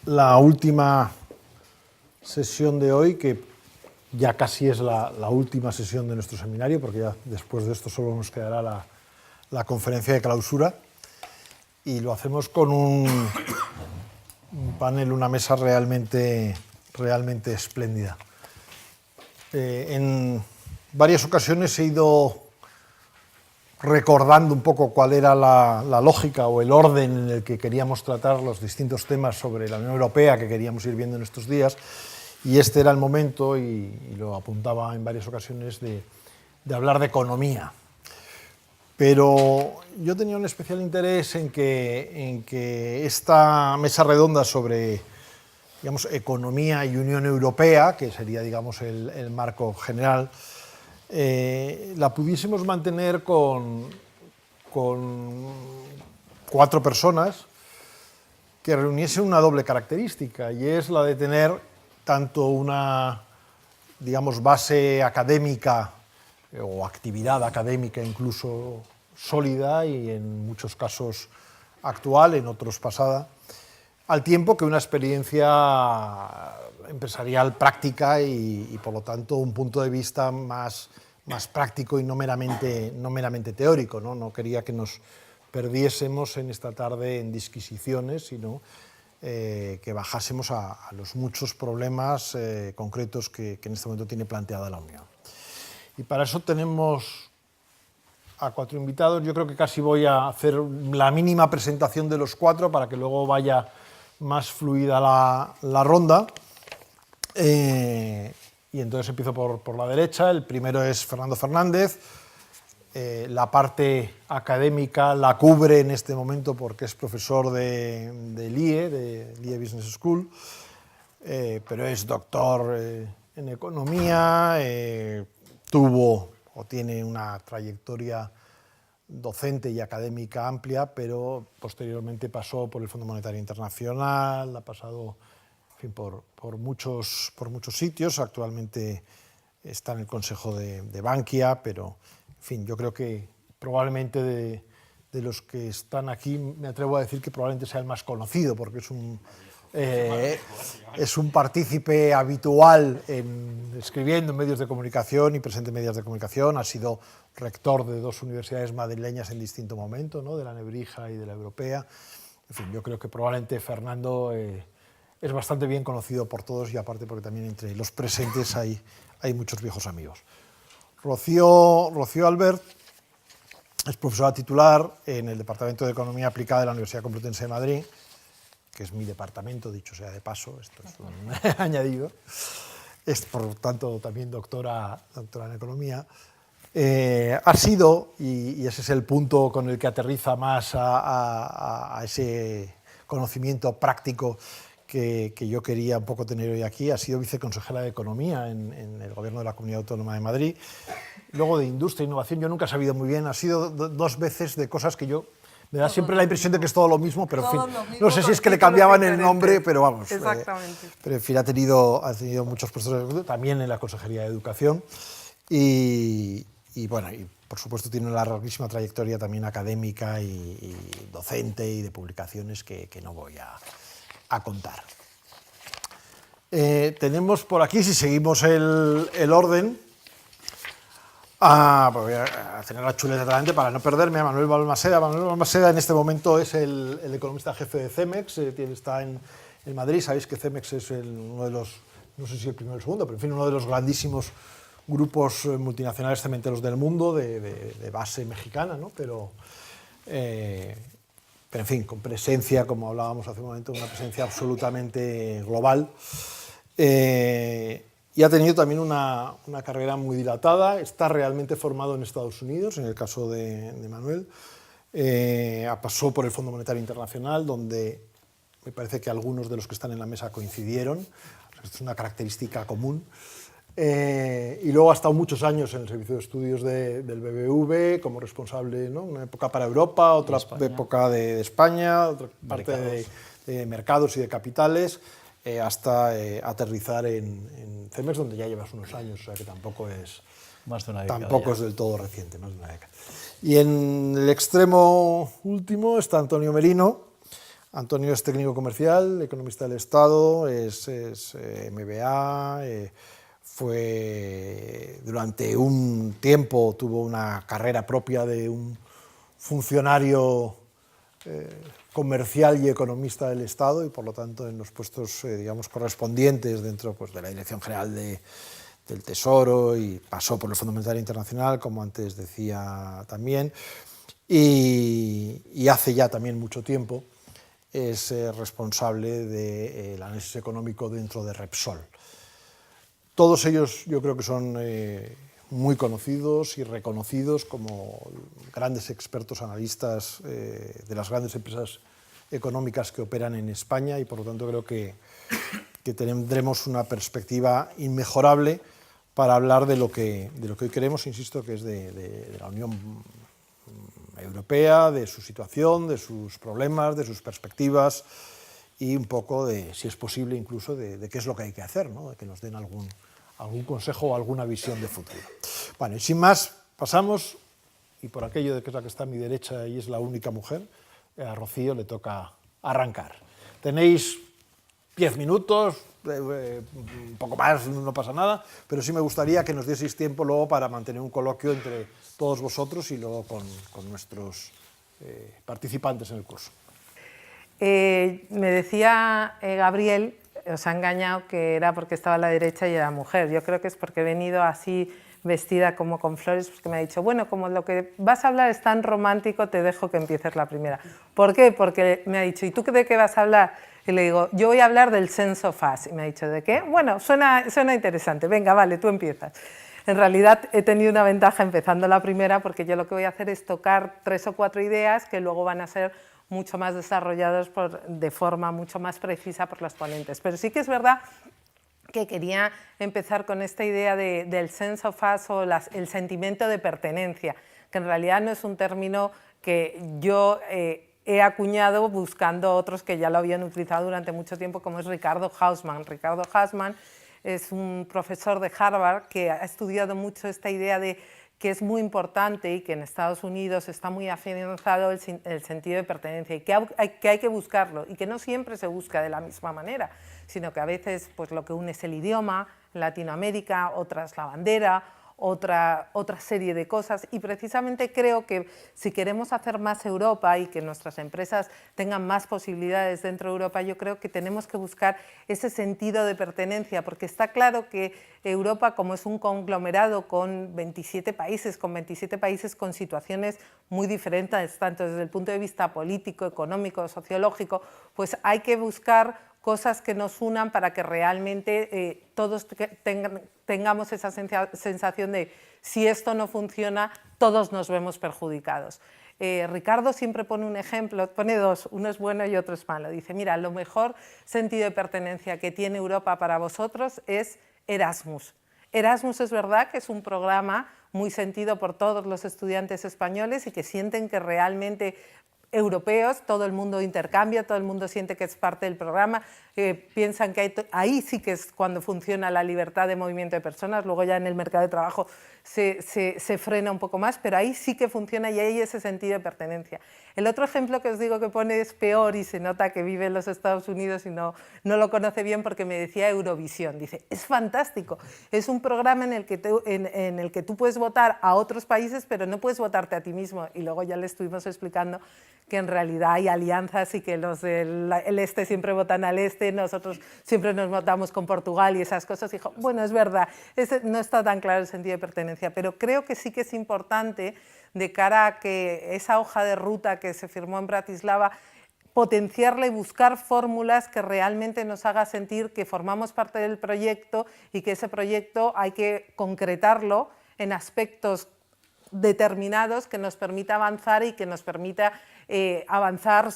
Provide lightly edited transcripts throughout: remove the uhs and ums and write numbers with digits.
la última sesión de hoy, que ya casi es la última sesión de nuestro seminario, porque ya después de esto solo nos quedará la conferencia de clausura, y lo hacemos con un panel, una mesa realmente espléndida. En varias ocasiones he ido recordando un poco cuál era la lógica o el orden en el que queríamos tratar los distintos temas sobre la Unión Europea que queríamos ir viendo en estos días, y este era el momento, y lo apuntaba en varias ocasiones, de hablar de economía. Pero yo tenía un especial interés en que esta mesa redonda sobre, digamos, economía y Unión Europea, que sería, digamos, el marco general, la pudiésemos mantener con 4 personas que reuniesen una doble característica, y es la de tener tanto una, digamos, base académica o actividad académica incluso sólida y en muchos casos actual, en otros pasada, al tiempo que una experiencia empresarial práctica y por lo tanto un punto de vista más práctico y no meramente teórico, ¿no? No quería que nos perdiésemos en esta tarde en disquisiciones, sino que bajásemos a los muchos problemas concretos que en este momento tiene planteada la Unión. Y para eso tenemos a 4 invitados. Yo creo que casi voy a hacer la mínima presentación de los 4 para que luego vaya más fluida la ronda. Y entonces empiezo por la derecha. El primero es Fernando Fernández. La parte académica la cubre en este momento porque es profesor de l'IE Business School, pero es doctor en economía, tuvo o tiene una trayectoria docente y académica amplia, pero posteriormente pasó por el Fondo Monetario Internacional, ha pasado, en fin, por muchos sitios. Actualmente está en el Consejo de Bankia, pero, en fin, yo creo que probablemente de los que están aquí, me atrevo a decir que probablemente sea el más conocido, porque es un partícipe habitual escribiendo en medios de comunicación y presente en medios de comunicación. Ha sido rector de 2 universidades madrileñas en distinto momento, ¿no? De la Nebrija y de la Europea. En fin, yo creo que probablemente Fernando es bastante bien conocido por todos, y aparte porque también entre los presentes hay muchos viejos amigos. Rocío Albert es profesora titular en el Departamento de Economía Aplicada de la Universidad Complutense de Madrid, que es mi departamento, dicho sea de paso, esto es un añadido. Es, por tanto, también doctora en Economía. Ha sido, y ese es el punto con el que aterriza más a ese conocimiento práctico que yo quería un poco tener hoy aquí, ha sido viceconsejera de Economía en el Gobierno de la Comunidad Autónoma de Madrid. Luego de Industria e Innovación, yo nunca he sabido muy bien, ha sido 2 veces de cosas que yo... Me da siempre la impresión de que es todo lo mismo, pero en fin, no sé si es que le cambiaban el nombre, pero vamos. Exactamente. Pero en fin, ha tenido muchos puestos también en la Consejería de Educación, y bueno, y por supuesto tiene una larguísima trayectoria también académica y docente y de publicaciones que no voy a contar. Tenemos por aquí, si seguimos el orden, pues voy a tener la chuleta delante para no perderme, a Manuel Balmaseda. Manuel Balmaseda en este momento es el economista jefe de CEMEX, está en Madrid. Sabéis que CEMEX es uno de los, no sé si el primero o el segundo, pero en fin, uno de los grandísimos grupos multinacionales cementeros del mundo, de base mexicana, ¿no? Pero en fin, con presencia, como hablábamos hace un momento, una presencia absolutamente global. Y ha tenido también una carrera muy dilatada. Está realmente formado en Estados Unidos, en el caso de Manuel. Pasó por el Fondo Monetario Internacional, donde me parece que algunos de los que están en la mesa coincidieron. Es una característica común. Y luego ha estado muchos años en el Servicio de Estudios del BBV como responsable, ¿no? Una época para Europa, otra época de España, otra parte de mercados y de capitales, hasta aterrizar en CEMEX, donde ya llevas unos años, o sea que tampoco es del todo reciente, más de una década. Y en el extremo último está Antonio Merino. Antonio es técnico comercial, economista del Estado, es MBA, durante un tiempo tuvo una carrera propia de un funcionario comercial y economista del Estado, y por lo tanto en los puestos digamos, correspondientes dentro pues, de la Dirección General del Tesoro, y pasó por el Fondo Monetario Internacional, como antes decía también, y hace ya también mucho tiempo es responsable del análisis económico dentro de Repsol. Todos ellos yo creo que son muy conocidos y reconocidos como grandes expertos analistas de las grandes empresas económicas que operan en España, y por lo tanto creo que tendremos una perspectiva inmejorable para hablar de lo que hoy queremos, insisto, que es de la Unión Europea, de su situación, de sus problemas, de sus perspectivas, y un poco de, si es posible, incluso de qué es lo que hay que hacer, ¿no? De que nos den algún consejo o alguna visión de futuro. Bueno, y sin más, pasamos, y por aquello de que es la que está a mi derecha y es la única mujer, a Rocío le toca arrancar. Tenéis 10 minutos, un poco más, no pasa nada, pero sí me gustaría que nos dieseis tiempo luego para mantener un coloquio entre todos vosotros y luego con nuestros participantes en el curso. Me decía Gabriel, os ha engañado, que era porque estaba a la derecha y era mujer. Yo creo que es porque he venido así vestida como con flores, porque me ha dicho, bueno, como lo que vas a hablar es tan romántico, te dejo que empieces la primera. ¿Por qué? Porque me ha dicho, ¿y tú de qué vas a hablar? Y le digo, yo voy a hablar del sense of us. Y me ha dicho, ¿de qué? Bueno, suena interesante, venga, vale, tú empiezas. En realidad he tenido una ventaja empezando la primera, porque yo lo que voy a hacer es tocar 3 o 4 ideas que luego van a ser mucho más desarrollados de forma mucho más precisa por los ponentes. Pero sí que es verdad que quería empezar con esta idea del sense of us, o el sentimiento de pertenencia, que en realidad no es un término que yo he acuñado buscando otros que ya lo habían utilizado durante mucho tiempo, como es Ricardo Hausmann. Ricardo Hausmann es un profesor de Harvard que ha estudiado mucho esta idea de que es muy importante y que en Estados Unidos está muy afianzado el sentido de pertenencia, y que hay que buscarlo, y que no siempre se busca de la misma manera, sino que a veces pues, lo que une es el idioma. En Latinoamérica otra es la bandera, otra serie de cosas, y precisamente creo que si queremos hacer más Europa y que nuestras empresas tengan más posibilidades dentro de Europa, yo creo que tenemos que buscar ese sentido de pertenencia, porque está claro que Europa, como es un conglomerado con 27 países con situaciones muy diferentes, tanto desde el punto de vista político, económico, sociológico, pues hay que buscar cosas que nos unan para que realmente todos tengamos esa sensación de si esto no funciona, todos nos vemos perjudicados. Ricardo siempre pone un ejemplo, pone dos, uno es bueno y otro es malo. Dice, mira, lo mejor sentido de pertenencia que tiene Europa para vosotros es Erasmus. Erasmus es verdad que es un programa muy sentido por todos los estudiantes españoles y que sienten que realmente europeos, todo el mundo intercambia, todo el mundo siente que es parte del programa, piensan que ahí sí que es cuando funciona la libertad de movimiento de personas. Luego ya en el mercado de trabajo se frena un poco más, pero ahí sí que funciona y hay ese sentido de pertenencia. El otro ejemplo que os digo que pone es peor, y se nota que vive en los Estados Unidos y no lo conoce bien, porque me decía Eurovisión. Dice, es fantástico, es un programa en el que tú puedes votar a otros países, pero no puedes votarte a ti mismo. Y luego ya le estuvimos explicando que en realidad hay alianzas y que los del este siempre votan al este, nosotros siempre nos votamos con Portugal y esas cosas. Y dijo, bueno, es verdad, no está tan claro el sentido de pertenencia, pero creo que sí que es importante, de cara a que esa hoja de ruta que se firmó en Bratislava, potenciarla y buscar fórmulas que realmente nos haga sentir que formamos parte del proyecto, y que ese proyecto hay que concretarlo en aspectos determinados que nos permita avanzar, y que nos permita avanzar,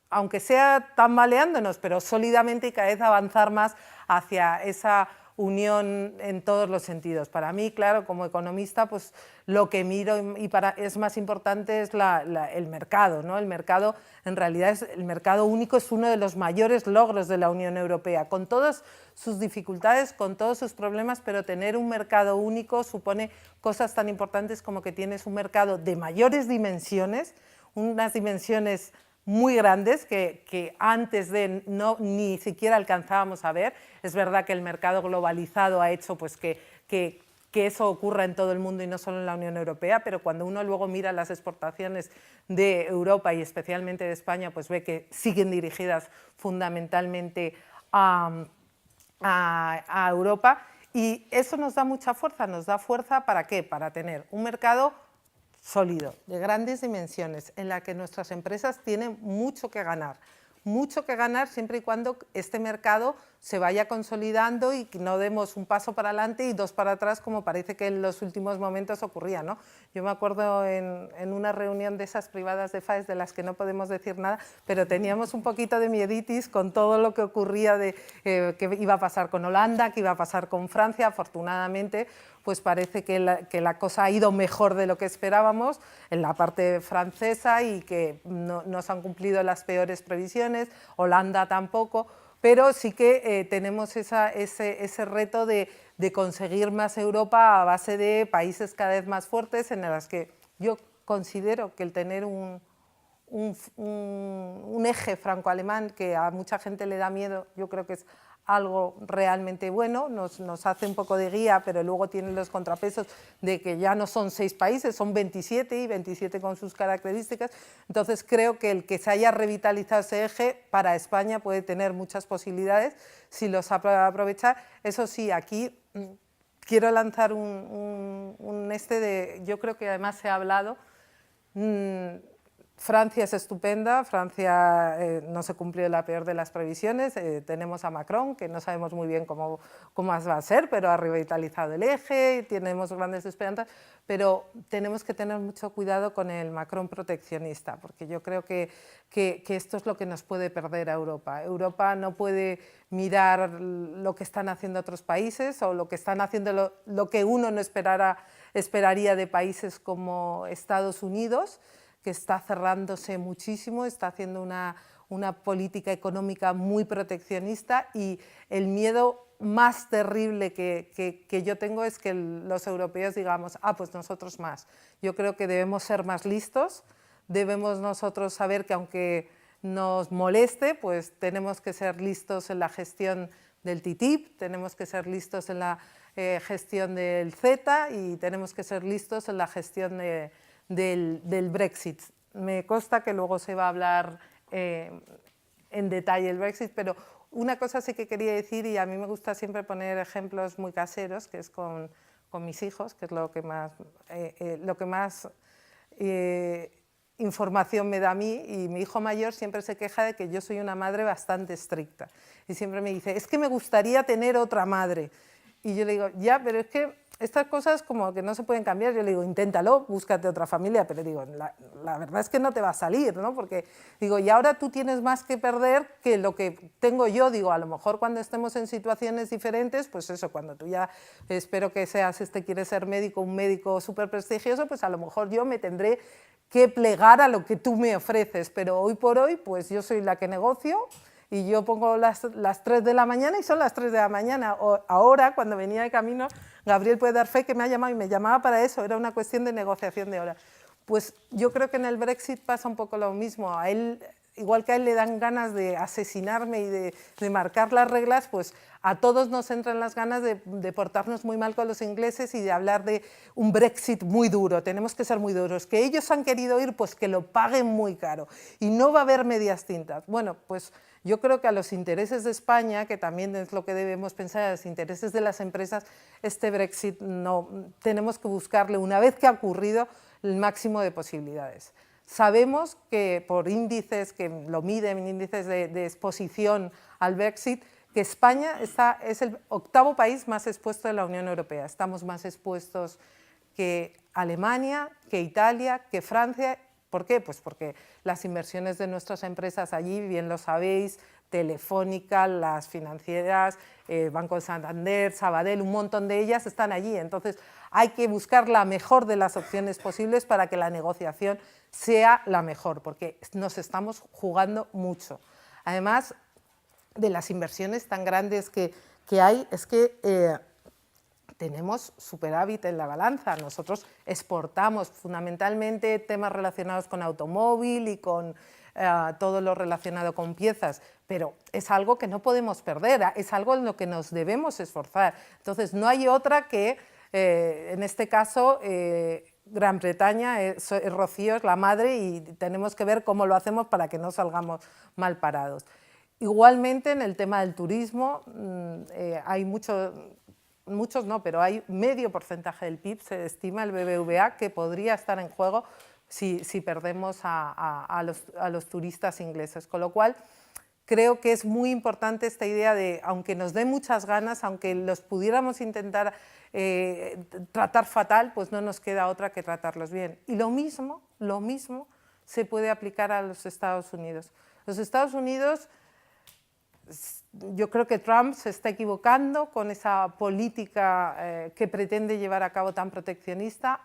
aunque sea tambaleándonos, pero sólidamente, y cada vez avanzar más hacia esa unión en todos los sentidos. Para mí, claro, como economista, pues lo que miro es más importante es el mercado, ¿no? El mercado, en realidad, el mercado único es uno de los mayores logros de la Unión Europea, con todas sus dificultades, con todos sus problemas, pero tener un mercado único supone cosas tan importantes como que tienes un mercado de mayores dimensiones, unas dimensiones muy grandes que antes de ni siquiera alcanzábamos a ver. Es verdad que el mercado globalizado ha hecho pues, que eso ocurra en todo el mundo y no solo en la Unión Europea, pero cuando uno luego mira las exportaciones de Europa y especialmente de España, pues ve que siguen dirigidas fundamentalmente a Europa, y eso nos da mucha fuerza. ¿Nos da fuerza para qué? Para tener un mercado sólido, de grandes dimensiones, en la que nuestras empresas tienen mucho que ganar siempre y cuando este mercado se vaya consolidando y que no demos un paso para adelante y dos para atrás, como parece que en los últimos momentos ocurría, ¿no? Yo me acuerdo en una reunión de esas privadas de FAES, de las que no podemos decir nada, pero teníamos un poquito de mieditis con todo lo que ocurría de qué iba a pasar con Holanda, qué iba a pasar con Francia. Afortunadamente, pues parece que la cosa ha ido mejor de lo que esperábamos en la parte francesa y que no se han cumplido las peores previsiones, Holanda tampoco, pero sí que tenemos ese reto de conseguir más Europa a base de países cada vez más fuertes, en las que yo considero que el tener un eje franco-alemán, que a mucha gente le da miedo, yo creo que es algo realmente bueno, nos hace un poco de guía, pero luego tiene los contrapesos de que ya no son 6 países, son 27 y 27 con sus características. Entonces creo que el que se haya revitalizado ese eje para España puede tener muchas posibilidades si lo sabe aprovechar. Eso sí, aquí quiero lanzar yo creo que además se ha hablado. Francia es estupenda, Francia no se cumplió la peor de las previsiones, tenemos a Macron, que no sabemos muy bien cómo va a ser, pero ha revitalizado el eje, tenemos grandes esperanzas, pero tenemos que tener mucho cuidado con el Macron proteccionista, porque yo creo que esto es lo que nos puede perder a Europa. Europa no puede mirar lo que están haciendo otros países o lo que están haciendo lo que uno no esperaría de países como Estados Unidos, que está cerrándose muchísimo, está haciendo una política económica muy proteccionista, y el miedo más terrible que yo tengo es que los europeos digamos, pues nosotros más. Yo creo que debemos ser más listos, debemos nosotros saber que aunque nos moleste, pues tenemos que ser listos en la gestión del TTIP, tenemos que ser listos en la gestión del CETA y tenemos que ser listos en la gestión del Brexit. Me consta que luego se va a hablar en detalle el Brexit, pero una cosa sí que quería decir, y a mí me gusta siempre poner ejemplos muy caseros, que es con mis hijos, que es lo que más información me da a mí, y mi hijo mayor siempre se queja de que yo soy una madre bastante estricta, y siempre me dice, es que me gustaría tener otra madre. Y yo le digo, ya, pero es que estas cosas como que no se pueden cambiar. Yo le digo, inténtalo, búscate otra familia, pero digo, la verdad es que no te va a salir, ¿no? Porque digo, y ahora tú tienes más que perder que lo que tengo yo. Digo, a lo mejor cuando estemos en situaciones diferentes, pues eso, cuando tú ya, espero que seas, quieres ser médico, un médico súper prestigioso, pues a lo mejor yo me tendré que plegar a lo que tú me ofreces, pero hoy por hoy, pues yo soy la que negocio, y yo pongo las 3 de la mañana y son las 3 de la mañana. Ahora, cuando venía de camino, Gabriel puede dar fe que me ha llamado y me llamaba para eso, era una cuestión de negociación de horas. Pues yo creo que en el Brexit pasa un poco lo mismo. A él, igual que a él le dan ganas de asesinarme y de marcar las reglas, pues a todos nos entran las ganas de portarnos muy mal con los ingleses y de hablar de un Brexit muy duro. Tenemos que ser muy duros. Que ellos han querido ir, pues que lo paguen muy caro. Y no va a haber medias tintas. Bueno, pues yo creo que a los intereses de España, que también es lo que debemos pensar, a los intereses de las empresas, este Brexit no, tenemos que buscarle, una vez que ha ocurrido, el máximo de posibilidades. Sabemos que por índices, que lo miden, índices de exposición al Brexit, que España es el 8º país más expuesto de la Unión Europea. Estamos más expuestos que Alemania, que Italia, que Francia. ¿Por qué? Pues porque las inversiones de nuestras empresas allí, bien lo sabéis, Telefónica, las financieras, Banco de Santander, Sabadell, un montón de ellas están allí. Entonces hay que buscar la mejor de las opciones posibles para que la negociación sea la mejor, porque nos estamos jugando mucho. Además de las inversiones tan grandes que hay, es que tenemos superávit en la balanza. Nosotros exportamos fundamentalmente temas relacionados con automóvil y con todo lo relacionado con piezas, pero es algo que no podemos perder, es algo en lo que nos debemos esforzar. Entonces, no hay otra que, en este caso, Gran Bretaña, Rocío es la madre y tenemos que ver cómo lo hacemos para que no salgamos mal parados. Igualmente, en el tema del turismo, hay muchos no, pero hay medio porcentaje del PIB, se estima el BBVA, que podría estar en juego si perdemos a los turistas ingleses. Con lo cual, creo que es muy importante esta idea de, aunque nos dé muchas ganas, aunque los pudiéramos intentar tratar fatal, pues no nos queda otra que tratarlos bien. Y lo mismo se puede aplicar a los Estados Unidos. Los Estados Unidos, yo creo que Trump se está equivocando con esa política que pretende llevar a cabo tan proteccionista.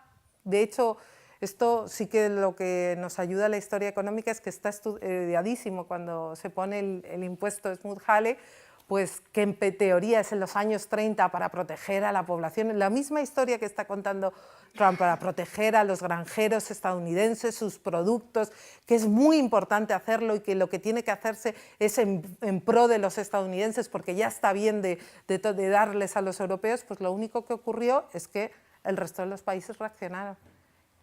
De hecho, esto sí que lo que nos ayuda a la historia económica es que está estudiadísimo cuando se pone el impuesto Smoot-Hawley, pues que en teoría es en los años 30 para proteger a la población, la misma historia que está contando Trump para proteger a los granjeros estadounidenses, sus productos, que es muy importante hacerlo y que lo que tiene que hacerse es en pro de los estadounidenses porque ya está bien de darles a los europeos, pues lo único que ocurrió es que el resto de los países reaccionaron.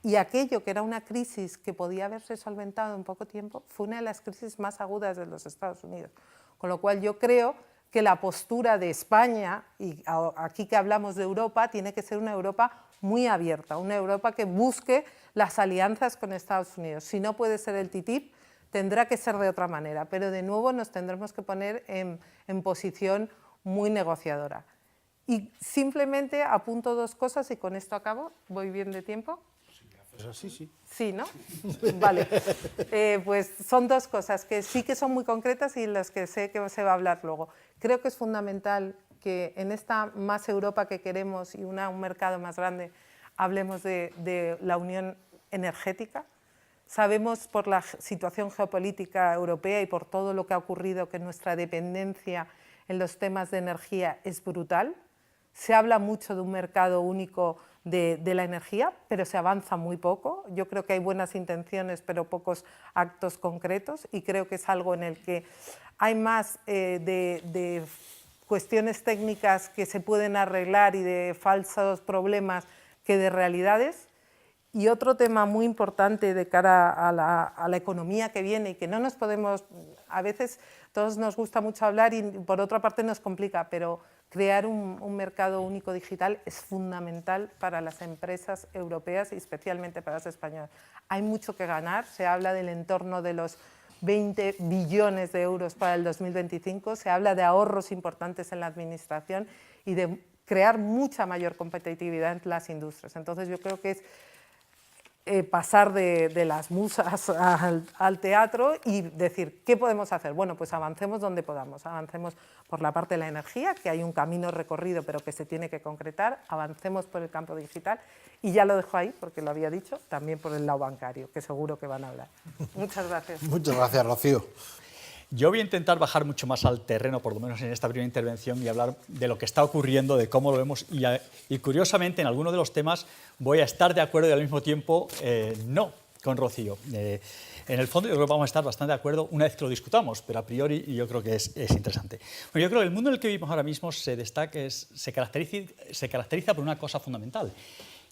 Y aquello que era una crisis que podía haberse solventado en poco tiempo fue una de las crisis más agudas de los Estados Unidos. Con lo cual yo creo que la postura de España, y aquí que hablamos de Europa, tiene que ser una Europa muy abierta, una Europa que busque las alianzas con Estados Unidos. Si no puede ser el TTIP, tendrá que ser de otra manera, pero de nuevo nos tendremos que poner en posición muy negociadora. Y simplemente apunto dos cosas y con esto acabo. ¿Voy bien de tiempo? Sí, sí. Sí, ¿no? Vale. Pues son dos cosas que sí que son muy concretas y en las que sé que se va a hablar luego. Creo que es fundamental que en esta más Europa que queremos y un mercado más grande hablemos de la unión energética. Sabemos por la situación geopolítica europea y por todo lo que ha ocurrido que nuestra dependencia en los temas de energía es brutal. Se habla mucho de un mercado único de la energía, pero se avanza muy poco. Yo creo que hay buenas intenciones, pero pocos actos concretos, y creo que es algo en el que hay más de cuestiones técnicas que se pueden arreglar y de falsos problemas que de realidades. Y otro tema muy importante de cara a la economía que viene y que no nos podemos, a veces todos nos gusta mucho hablar y por otra parte nos complica, pero crear un mercado único digital es fundamental para las empresas europeas y especialmente para las españolas. Hay mucho que ganar, se habla del entorno de los 20 billones de euros para el 2025, se habla de ahorros importantes en la administración y de crear mucha mayor competitividad en las industrias. Entonces yo creo que es pasar de las musas al teatro y decir, ¿qué podemos hacer? Bueno, pues avancemos donde podamos, avancemos por la parte de la energía, que hay un camino recorrido pero que se tiene que concretar, avancemos por el campo digital y ya lo dejo ahí porque lo había dicho, también por el lado bancario, que seguro que van a hablar. Muchas gracias. Muchas gracias, Rocío. Yo voy a intentar bajar mucho más al terreno, por lo menos en esta primera intervención, y hablar de lo que está ocurriendo, de cómo lo vemos, y curiosamente en algunos de los temas voy a estar de acuerdo y al mismo tiempo no con Rocío. En el fondo yo creo que vamos a estar bastante de acuerdo una vez que lo discutamos, pero a priori yo creo que es interesante. Bueno, yo creo que el mundo en el que vivimos ahora mismo se caracteriza por una cosa fundamental,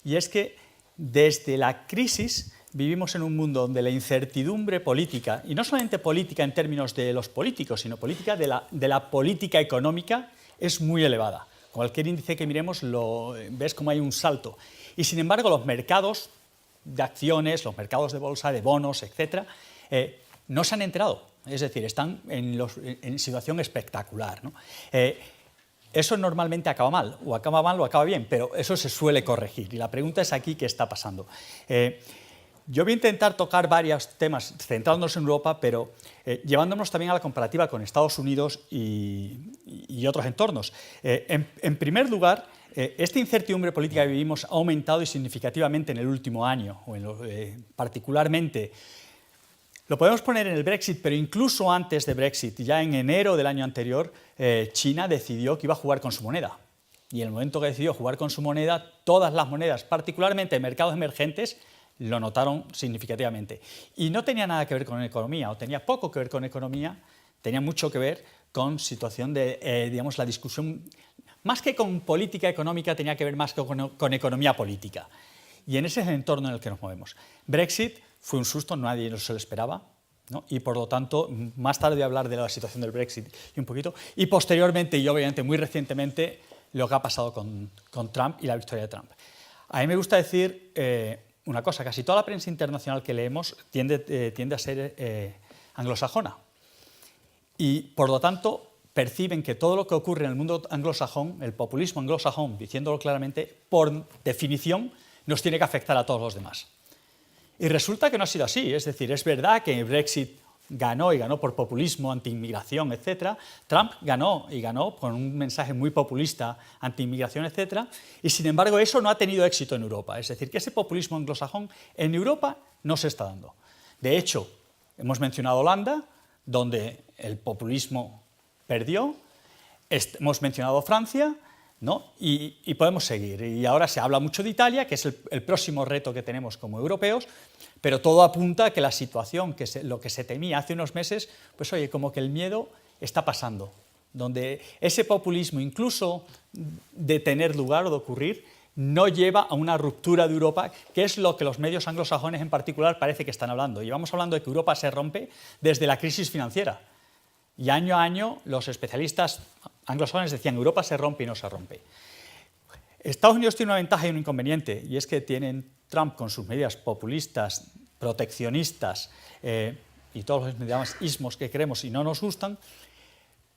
y es que desde la crisis vivimos en un mundo donde la incertidumbre política, y no solamente política en términos de los políticos, sino política de la política económica, es muy elevada. Cualquier índice que miremos ves como hay un salto. Y sin embargo los mercados de acciones, los mercados de bolsa, de bonos, etcétera, no se han enterado. Es decir, están en situación espectacular, ¿no? Eso normalmente acaba mal o acaba bien, pero eso se suele corregir. Y la pregunta es aquí qué está pasando. Yo voy a intentar tocar varios temas centrándonos en Europa, pero llevándonos también a la comparativa con Estados Unidos y otros entornos. En primer lugar, esta incertidumbre política que vivimos ha aumentado y significativamente en el último año, particularmente. Lo podemos poner en el Brexit, pero incluso antes de Brexit, ya en enero del año anterior, China decidió que iba a jugar con su moneda. Y en el momento que decidió jugar con su moneda, todas las monedas, particularmente en mercados emergentes, lo notaron significativamente. Y no tenía nada que ver con economía, o tenía poco que ver con economía, tenía mucho que ver con situación de, digamos, la discusión, más que con política económica, tenía que ver más con economía política. Y en ese es el entorno en el que nos movemos. Brexit fue un susto, nadie se lo esperaba, ¿no? Y por lo tanto, más tarde voy a hablar de la situación del Brexit y un poquito, y posteriormente, y obviamente muy recientemente, lo que ha pasado con Trump y la victoria de Trump. A mí me gusta decir una cosa, casi toda la prensa internacional que leemos tiende a ser anglosajona. Y por lo tanto perciben que todo lo que ocurre en el mundo anglosajón, el populismo anglosajón, diciéndolo claramente, por definición, nos tiene que afectar a todos los demás. Y resulta que no ha sido así, es decir, es verdad que Brexit ganó y ganó por populismo, anti-inmigración, etc. Trump ganó y ganó con un mensaje muy populista, anti-inmigración, etc. Y sin embargo eso no ha tenido éxito en Europa, es decir, que ese populismo anglosajón en Europa no se está dando. De hecho, hemos mencionado Holanda, donde el populismo perdió, hemos mencionado Francia, ¿no? Y podemos seguir. Y ahora se habla mucho de Italia, que es el próximo reto que tenemos como europeos, pero todo apunta a que la situación, lo que se temía hace unos meses, pues oye, como que el miedo está pasando, donde ese populismo, incluso de tener lugar o de ocurrir, no lleva a una ruptura de Europa, que es lo que los medios anglosajones en particular parece que están hablando. Llevamos hablando de que Europa se rompe desde la crisis financiera. Y año a año los especialistas anglosajones decían Europa se rompe y no se rompe. Estados Unidos tiene una ventaja y un inconveniente, y es que tienen Trump con sus medidas populistas, proteccionistas y todos los demás ismos que queremos y no nos gustan,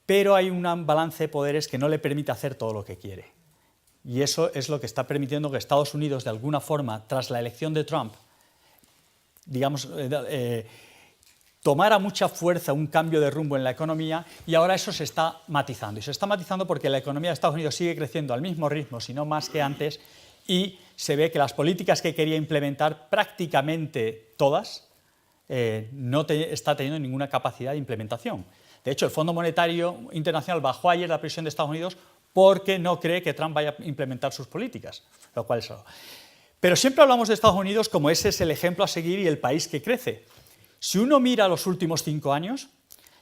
pero hay un balance de poderes que no le permite hacer todo lo que quiere. Y eso es lo que está permitiendo que Estados Unidos, de alguna forma, tras la elección de Trump, digamos, tomara mucha fuerza un cambio de rumbo en la economía, y ahora eso se está matizando. Y se está matizando porque la economía de Estados Unidos sigue creciendo al mismo ritmo, si no más que antes, y se ve que las políticas que quería implementar, prácticamente todas, no está teniendo ninguna capacidad de implementación. De hecho, el Fondo Monetario Internacional bajó ayer la previsión de Estados Unidos porque no cree que Trump vaya a implementar sus políticas, lo cual es algo. Pero siempre hablamos de Estados Unidos como ese es el ejemplo a seguir y el país que crece. Si uno mira los últimos 5 años,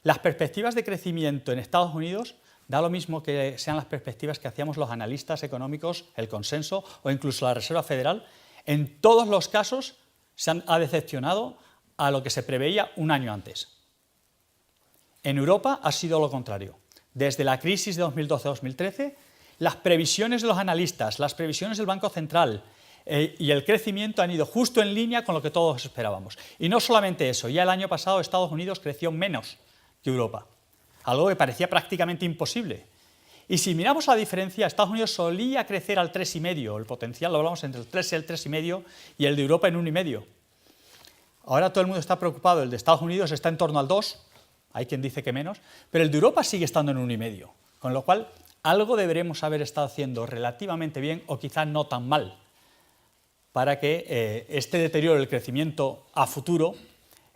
las perspectivas de crecimiento en Estados Unidos da lo mismo que sean las perspectivas que hacíamos los analistas económicos, el consenso o incluso la Reserva Federal, en todos los casos ha decepcionado a lo que se preveía un año antes. En Europa ha sido lo contrario. Desde la crisis de 2012-2013, las previsiones de los analistas, las previsiones del Banco Central y el crecimiento han ido justo en línea con lo que todos esperábamos. Y no solamente eso, ya el año pasado Estados Unidos creció menos que Europa, algo que parecía prácticamente imposible. Y si miramos la diferencia, Estados Unidos solía crecer al 3,5, el potencial lo hablamos entre el 3 y el 3,5, y el de Europa en 1,5. Ahora todo el mundo está preocupado, el de Estados Unidos está en torno al 2, hay quien dice que menos, pero el de Europa sigue estando en 1,5, con lo cual algo deberemos haber estado haciendo relativamente bien o quizá no tan mal para que este deterioro del crecimiento a futuro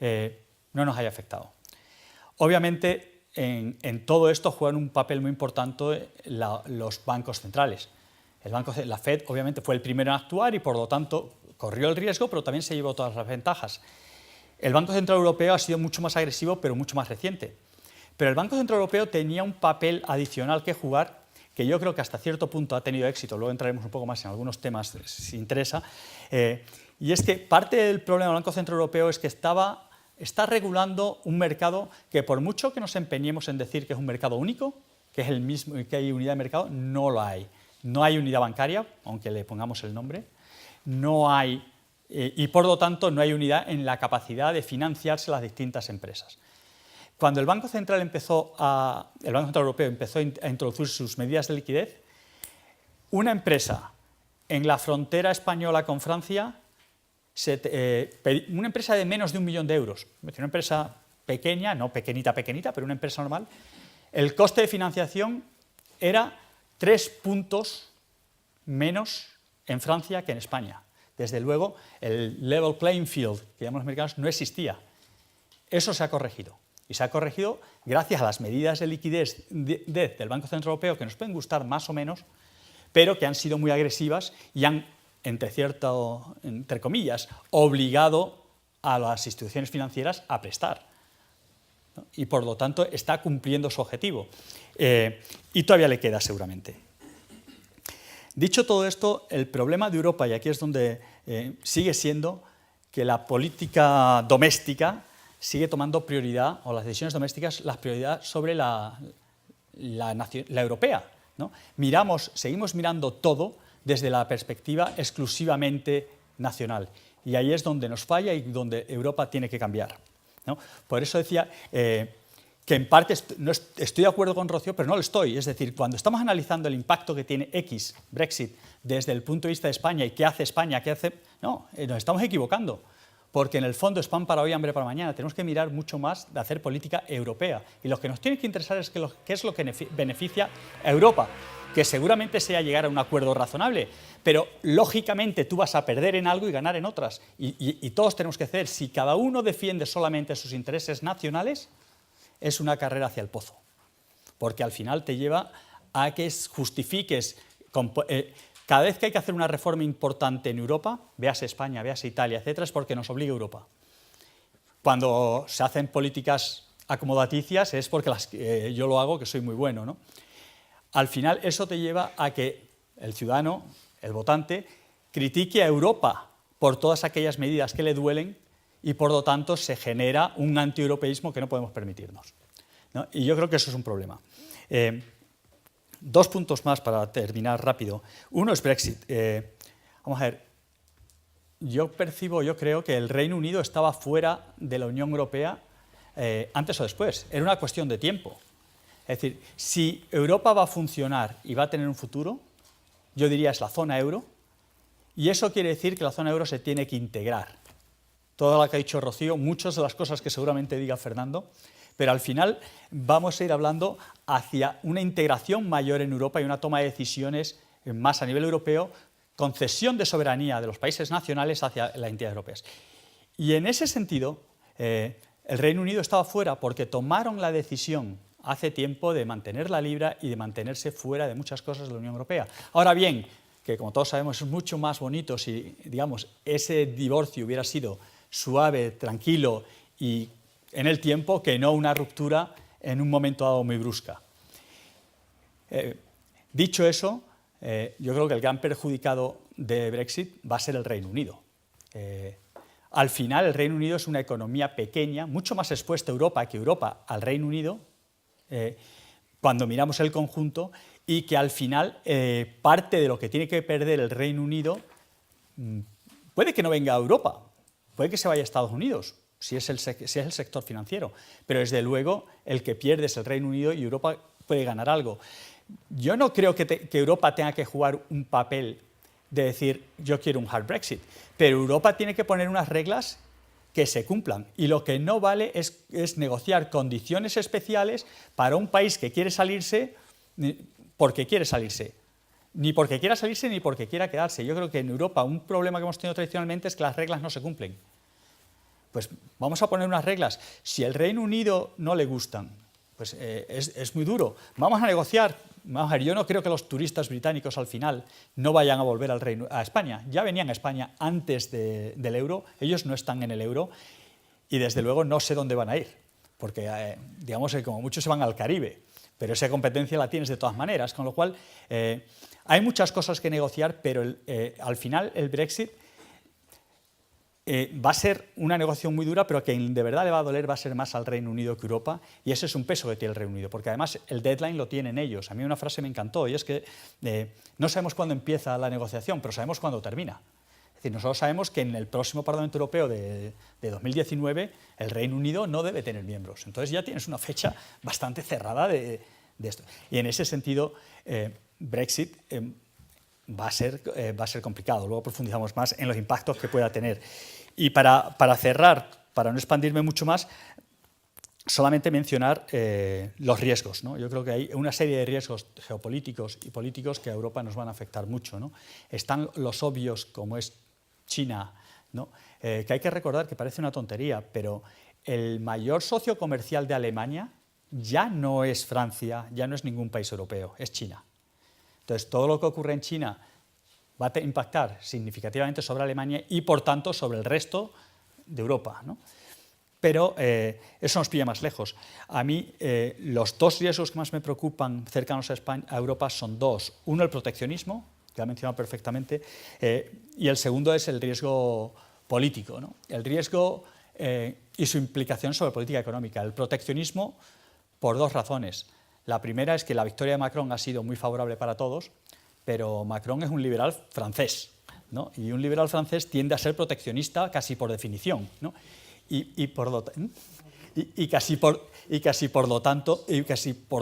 no nos haya afectado. Obviamente, en todo esto juegan un papel muy importante los bancos centrales. La Fed obviamente fue el primero en actuar y por lo tanto corrió el riesgo, pero también se llevó todas las ventajas. El Banco Central Europeo ha sido mucho más agresivo, pero mucho más reciente. Pero el Banco Central Europeo tenía un papel adicional que jugar, que yo creo que hasta cierto punto ha tenido éxito, luego entraremos un poco más en algunos temas si interesa, y es que parte del problema del Banco Central Europeo es que está regulando un mercado que por mucho que nos empeñemos en decir que es un mercado único, que es el mismo y que hay unidad de mercado, no lo hay. No hay unidad bancaria, aunque le pongamos el nombre, no hay, y por lo tanto no hay unidad en la capacidad de financiarse las distintas empresas. Cuando el Banco Central Europeo empezó a introducir sus medidas de liquidez, una empresa en la frontera española con Francia, una empresa de menos de 1 millón de euros, una empresa pequeña, no pequeñita, pero una empresa normal, el coste de financiación era 3 puntos menos en Francia que en España. Desde luego, el level playing field, que llaman los americanos, no existía. Eso se ha corregido. Y se ha corregido gracias a las medidas de liquidez del Banco Central Europeo, que nos pueden gustar más o menos, pero que han sido muy agresivas y han entre comillas, obligado a las instituciones financieras a prestar, ¿no? Y por lo tanto está cumpliendo su objetivo. Y todavía le queda seguramente. Dicho todo esto, el problema de Europa, y aquí es donde sigue siendo que la política doméstica sigue tomando prioridad, o las decisiones domésticas, la prioridad sobre la europea, ¿no? Seguimos mirando todo desde la perspectiva exclusivamente nacional. Y ahí es donde nos falla y donde Europa tiene que cambiar, ¿no? Por eso decía que en parte estoy de acuerdo con Rocío, pero no lo estoy. Es decir, cuando estamos analizando el impacto que tiene Brexit, desde el punto de vista de España y qué hace España, no, nos estamos equivocando. Porque en el fondo es pan para hoy, hambre para mañana. Tenemos que mirar mucho más de hacer política europea. Y lo que nos tiene que interesar es qué es lo que beneficia a Europa, que seguramente sea llegar a un acuerdo razonable, pero lógicamente tú vas a perder en algo y ganar en otras. Y todos tenemos que hacer, si cada uno defiende solamente sus intereses nacionales, es una carrera hacia el pozo, porque al final te lleva a que justifiques, cada vez que hay que hacer una reforma importante en Europa, véase España, véase Italia, etcétera, es porque nos obliga Europa. Cuando se hacen políticas acomodaticias es porque yo lo hago, que soy muy bueno, ¿no? Al final eso te lleva a que el ciudadano, el votante, critique a Europa por todas aquellas medidas que le duelen y por lo tanto se genera un antieuropeísmo que no podemos permitirnos, ¿no? Y yo creo que eso es un problema. Dos puntos más para terminar rápido. Uno es Brexit. Vamos a ver, yo creo que el Reino Unido estaba fuera de la Unión Europea antes o después. Era una cuestión de tiempo. Es decir, si Europa va a funcionar y va a tener un futuro, yo diría es la zona euro, y eso quiere decir que la zona euro se tiene que integrar. Todo lo que ha dicho Rocío, muchas de las cosas que seguramente diga Fernando, pero al final vamos a ir hablando hacia una integración mayor en Europa y una toma de decisiones más a nivel europeo, con cesión de soberanía de los países nacionales hacia las entidades europeas. Y en ese sentido, el Reino Unido estaba fuera porque tomaron la decisión hace tiempo de mantener la libra y de mantenerse fuera de muchas cosas de la Unión Europea. Ahora bien, que como todos sabemos es mucho más bonito si, digamos, ese divorcio hubiera sido suave, tranquilo y en el tiempo, que no una ruptura en un momento dado muy brusca. Dicho eso, yo creo que el gran perjudicado de Brexit va a ser el Reino Unido. Al final, el Reino Unido es una economía pequeña, mucho más expuesta a Europa que Europa al Reino Unido, cuando miramos el conjunto, y que al final parte de lo que tiene que perder el Reino Unido puede que no venga a Europa, puede que se vaya a Estados Unidos, si es el sector financiero, pero desde luego el que pierde es el Reino Unido y Europa puede ganar algo. Yo no creo que Europa tenga que jugar un papel de decir yo quiero un hard Brexit, pero Europa tiene que poner unas reglas que se cumplan, y lo que no vale es negociar condiciones especiales para un país que quiere salirse porque quiere salirse, ni porque quiera salirse ni porque quiera quedarse. Yo creo que en Europa un problema que hemos tenido tradicionalmente es que las reglas no se cumplen. Pues vamos a poner unas reglas. Si al Reino Unido no le gustan, pues es muy duro. Vamos a negociar. Vamos a ver, yo no creo que los turistas británicos al final no vayan a volver a España. Ya venían a España antes del euro, ellos no están en el euro y desde luego no sé dónde van a ir, porque digamos que como muchos se van al Caribe, pero esa competencia la tienes de todas maneras, con lo cual hay muchas cosas que negociar, pero al final el Brexit va a ser una negociación muy dura, pero que de verdad le va a doler va a ser más al Reino Unido que Europa, y ese es un peso que tiene el Reino Unido, porque además el deadline lo tienen ellos. A mí una frase me encantó, y es que no sabemos cuándo empieza la negociación, pero sabemos cuándo termina. Es decir, nosotros sabemos que en el próximo Parlamento Europeo de 2019 el Reino Unido no debe tener miembros. Entonces ya tienes una fecha bastante cerrada de esto. Y en ese sentido, Brexit va a ser complicado. Luego profundizamos más en los impactos que pueda tener. Y para cerrar, para no expandirme mucho más, solamente mencionar los riesgos, ¿no? Yo creo que hay una serie de riesgos geopolíticos y políticos que a Europa nos van a afectar mucho, ¿no? Están los obvios, como es China, ¿no? Que hay que recordar que parece una tontería, pero el mayor socio comercial de Alemania ya no es Francia, ya no es ningún país europeo, es China. Entonces, todo lo que ocurre en China va a impactar significativamente sobre Alemania y, por tanto, sobre el resto de Europa, ¿no? Pero eso nos pilla más lejos. A mí, los dos riesgos que más me preocupan cercanos a Europa son dos. Uno, el proteccionismo, que ha mencionado perfectamente, y el segundo es el riesgo político, ¿no? El riesgo y su implicación sobre política económica. El proteccionismo, por dos razones. La primera es que la victoria de Macron ha sido muy favorable para todos, pero Macron es un liberal francés, ¿no? Y un liberal francés tiende a ser proteccionista casi por definición, ¿no? Y casi por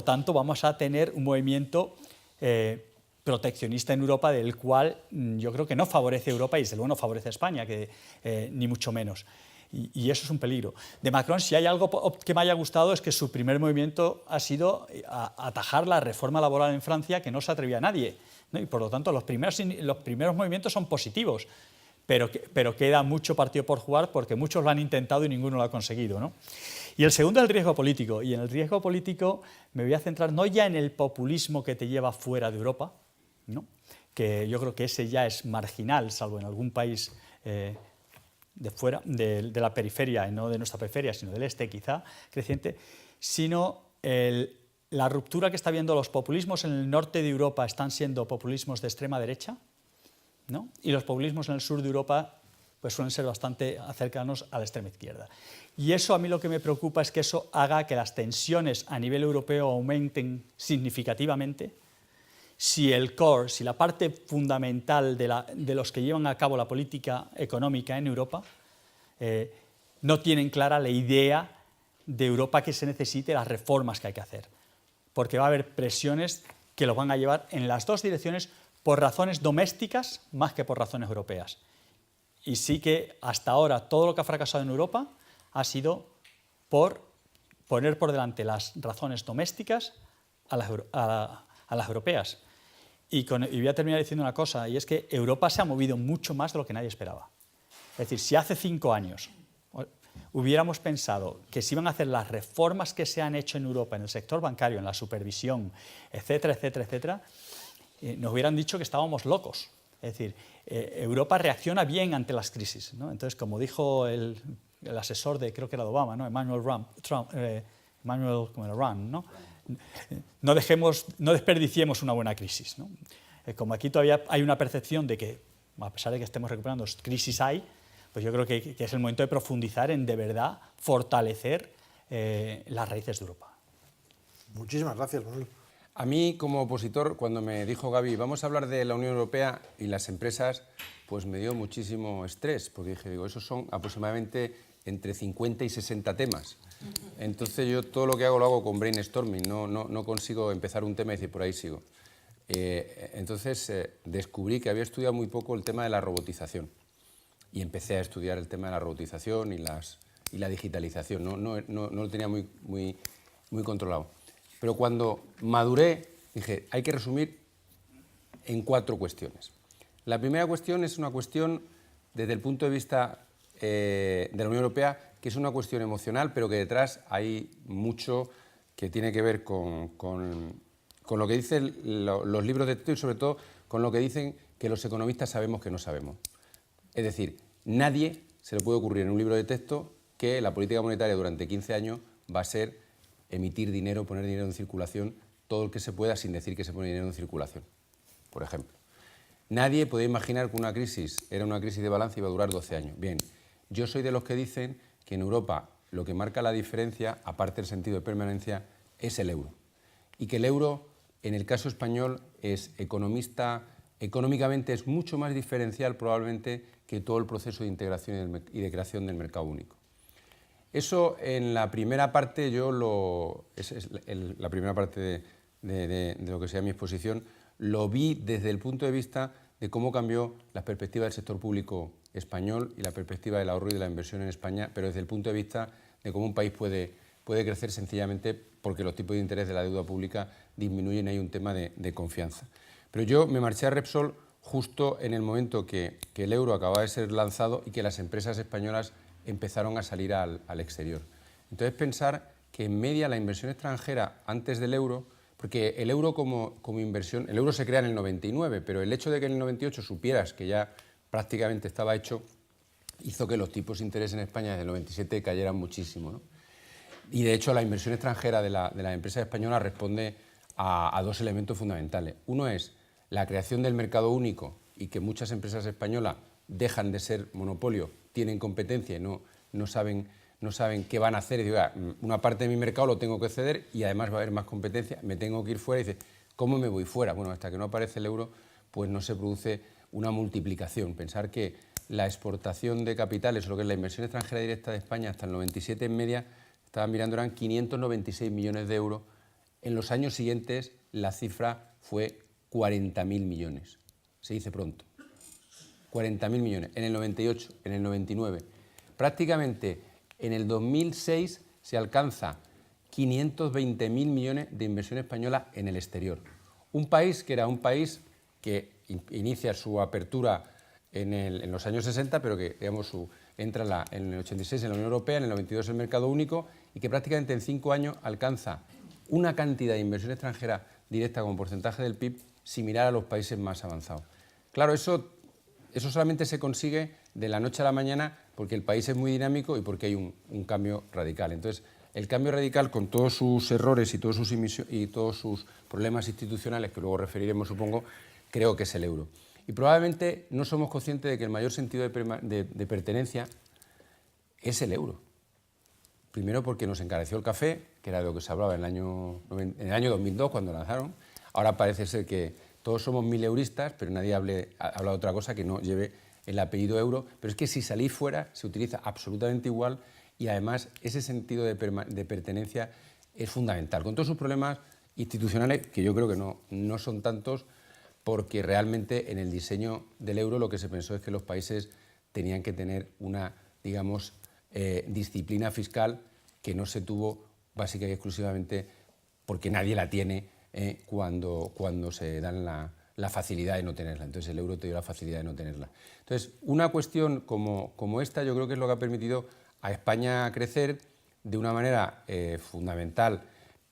tanto vamos a tener un movimiento proteccionista en Europa, del cual yo creo que no favorece a Europa y desde luego no favorece a España, ni mucho menos. Y eso es un peligro. De Macron, si hay algo que me haya gustado, es que su primer movimiento ha sido atajar la reforma laboral en Francia, que no se atrevía a nadie, ¿no? Y por lo tanto los primeros movimientos son positivos, pero queda mucho partido por jugar, porque muchos lo han intentado y ninguno lo ha conseguido, ¿no? Y el segundo es el riesgo político, y en el riesgo político me voy a centrar no ya en el populismo que te lleva fuera de Europa, ¿no? Que yo creo que ese ya es marginal, salvo en algún país de fuera, de la periferia, y no de nuestra periferia, sino del este quizá, creciente, sino la ruptura que está viendo los populismos en el norte de Europa están siendo populismos de extrema derecha, ¿no? Y los populismos en el sur de Europa pues suelen ser bastante cercanos a la extrema izquierda. Y eso, a mí lo que me preocupa es que eso haga que las tensiones a nivel europeo aumenten significativamente si el core, si la parte fundamental de los que llevan a cabo la política económica en Europa no tienen clara la idea de Europa que se necesite, las reformas que hay que hacer. Porque va a haber presiones que los van a llevar en las dos direcciones por razones domésticas más que por razones europeas. Y sí que hasta ahora todo lo que ha fracasado en Europa ha sido por poner por delante las razones domésticas a las europeas. Y voy a terminar diciendo una cosa, y es que Europa se ha movido mucho más de lo que nadie esperaba. Es decir, si hace 5 años hubiéramos pensado que se iban a hacer las reformas que se han hecho en Europa, en el sector bancario, en la supervisión, etcétera, etcétera, etcétera, nos hubieran dicho que estábamos locos. Es decir, Europa reacciona bien ante las crisis, ¿no? Entonces, como dijo el asesor de, creo que era de Obama, ¿no? Emmanuel Rand, ¿no? No desperdiciemos una buena crisis, ¿no? Como aquí todavía hay una percepción de que, a pesar de que estemos recuperando, crisis hay, pues yo creo que es el momento de profundizar en de verdad fortalecer las raíces de Europa. Muchísimas gracias, Manuel. A mí, como opositor, cuando me dijo Gaby, vamos a hablar de la Unión Europea y las empresas, pues me dio muchísimo estrés, porque dije, esos son aproximadamente entre 50 y 60 temas. Entonces yo todo lo que hago lo hago con brainstorming, no consigo empezar un tema y decir, por ahí sigo. Entonces descubrí que había estudiado muy poco el tema de la robotización y empecé a estudiar el tema de la robotización y la digitalización. No lo tenía muy controlado. Pero cuando maduré, dije, hay que resumir en 4 cuestiones. La primera cuestión es una cuestión desde el punto de vista de la Unión Europea, que es una cuestión emocional, pero que detrás hay mucho que tiene que ver con lo que dicen los libros de texto y sobre todo con lo que dicen que los economistas sabemos que no sabemos. Es decir, nadie se le puede ocurrir en un libro de texto que la política monetaria durante 15 años va a ser emitir dinero, poner dinero en circulación, todo el que se pueda sin decir que se pone dinero en circulación, por ejemplo. Nadie podía imaginar que una crisis era una crisis de balance y iba a durar 12 años. Bien, yo soy de los que dicen que en Europa lo que marca la diferencia, aparte del sentido de permanencia, es el euro. Y que el euro, en el caso español, es económicamente es mucho más diferencial probablemente que todo el proceso de integración y de creación del mercado único. Eso en la primera parte, la primera parte de lo que sea mi exposición, lo vi desde el punto de vista de cómo cambió la perspectiva del sector público español y la perspectiva del ahorro y de la inversión en España, pero desde el punto de vista de cómo un país puede crecer sencillamente porque los tipos de interés de la deuda pública disminuyen y hay un tema de confianza. Pero yo me marché a Repsol justo en el momento que el euro acababa de ser lanzado y que las empresas españolas empezaron a salir al exterior. Entonces pensar que en media la inversión extranjera antes del euro Porque el euro como inversión, el euro se crea en el 99, pero el hecho de que en el 98 supieras que ya prácticamente estaba hecho, hizo que los tipos de interés en España desde el 97 cayeran muchísimo, ¿no? Y de hecho la inversión extranjera de las empresas españolas responde a dos elementos fundamentales. Uno es la creación del mercado único y que muchas empresas españolas dejan de ser monopolio, tienen competencia y no saben qué van a hacer. Y digo, una parte de mi mercado lo tengo que ceder y además va a haber más competencia, me tengo que ir fuera. Y dice, ¿cómo me voy fuera? Bueno, hasta que no aparece el euro, pues no se produce una multiplicación. Pensar que la exportación de capitales, o lo que es la inversión extranjera directa de España, hasta el 97 en media, estaba mirando, eran 596 millones de euros. En los años siguientes la cifra fue 40.000 millones. Se dice pronto. 40.000 millones. En el 98, en el 99. Prácticamente en el 2006 se alcanza 520.000 millones de inversión española en el exterior. Un país que era un país que inicia su apertura en los años 60, pero que digamos, entra en el 86 en la Unión Europea, en el 92 en el mercado único, y que prácticamente en 5 años alcanza una cantidad de inversión extranjera directa como porcentaje del PIB similar a los países más avanzados. Claro, eso solamente se consigue de la noche a la mañana porque el país es muy dinámico y porque hay un cambio radical. Entonces, el cambio radical, con todos sus errores y todos sus problemas institucionales, que luego referiremos, supongo, creo que es el euro. Y probablemente no somos conscientes de que el mayor sentido de pertenencia es el euro. Primero porque nos encareció el café, que era de lo que se hablaba en el año 2002, cuando lanzaron. Ahora parece ser que todos somos mileuristas, pero nadie habla de otra cosa que no lleve el apellido euro. Pero es que si salís fuera se utiliza absolutamente igual y además ese sentido de pertenencia es fundamental. Con todos sus problemas institucionales, que yo creo que no son tantos, porque realmente en el diseño del euro lo que se pensó es que los países tenían que tener una, digamos, disciplina fiscal que no se tuvo básica y exclusivamente porque nadie la tiene cuando se dan la facilidad de no tenerla. Entonces el euro te dio la facilidad de no tenerla. Entonces una cuestión como esta yo creo que es lo que ha permitido a España crecer de una manera fundamental.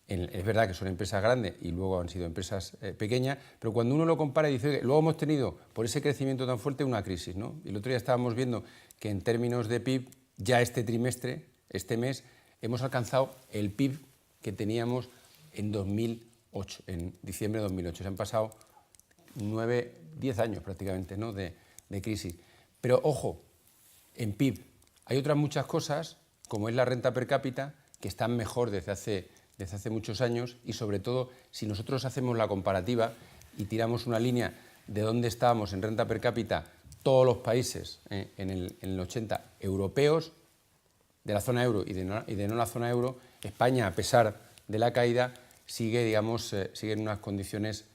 Es verdad que son empresas grandes y luego han sido empresas pequeñas, pero cuando uno lo compara y dice, luego hemos tenido por ese crecimiento tan fuerte una crisis, ¿no? Y el otro día estábamos viendo que en términos de PIB, ya este trimestre, este mes, hemos alcanzado el PIB que teníamos en 2008, en diciembre de 2008. Se han pasado 10 años prácticamente, ¿no? de crisis. Pero ojo, en PIB hay otras muchas cosas, como es la renta per cápita, que están mejor desde hace muchos años y sobre todo si nosotros hacemos la comparativa y tiramos una línea de dónde estábamos en renta per cápita todos los países en el 80 europeos de la zona euro y de no la zona euro, España, a pesar de la caída, sigue en unas condiciones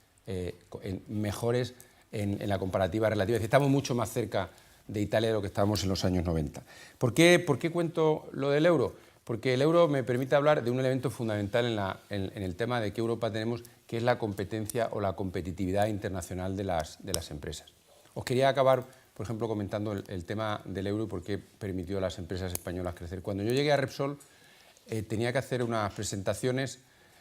mejores en la comparativa relativa. Es decir, estamos mucho más cerca de Italia de lo que estábamos en los años 90. ¿Por qué cuento lo del euro? Porque el euro me permite hablar de un elemento fundamental en el tema de qué Europa tenemos, que es la competencia o la competitividad internacional de las empresas. Os quería acabar, por ejemplo, comentando el tema del euro y por qué permitió a las empresas españolas crecer. Cuando yo llegué a Repsol tenía que hacer unas presentaciones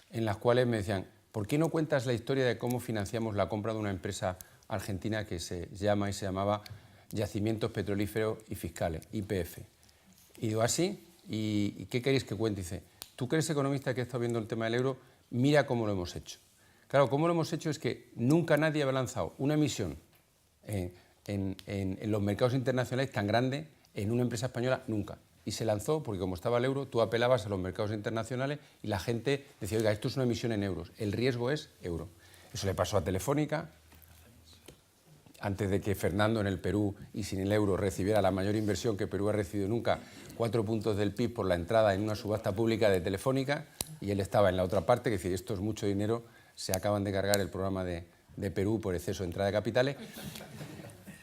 en las cuales me decían, ¿por qué no cuentas la historia de cómo financiamos la compra de una empresa argentina que se llamaba Yacimientos Petrolíferos y Fiscales, YPF? Y digo, ¿así? ¿Y qué queréis que cuente? Dice, tú que eres economista que has estado viendo el tema del euro, mira cómo lo hemos hecho. Claro, cómo lo hemos hecho es que nunca nadie había lanzado una emisión en los mercados internacionales tan grande en una empresa española, nunca. Y se lanzó porque como estaba el euro, tú apelabas a los mercados internacionales y la gente decía, oiga, esto es una emisión en euros, el riesgo es euro. Eso le pasó a Telefónica, antes de que Fernando en el Perú y sin el euro recibiera la mayor inversión que Perú ha recibido nunca, 4 puntos del PIB por la entrada en una subasta pública de Telefónica, y él estaba en la otra parte, que decía, esto es mucho dinero, se acaban de cargar el programa de Perú por exceso de entrada de capitales.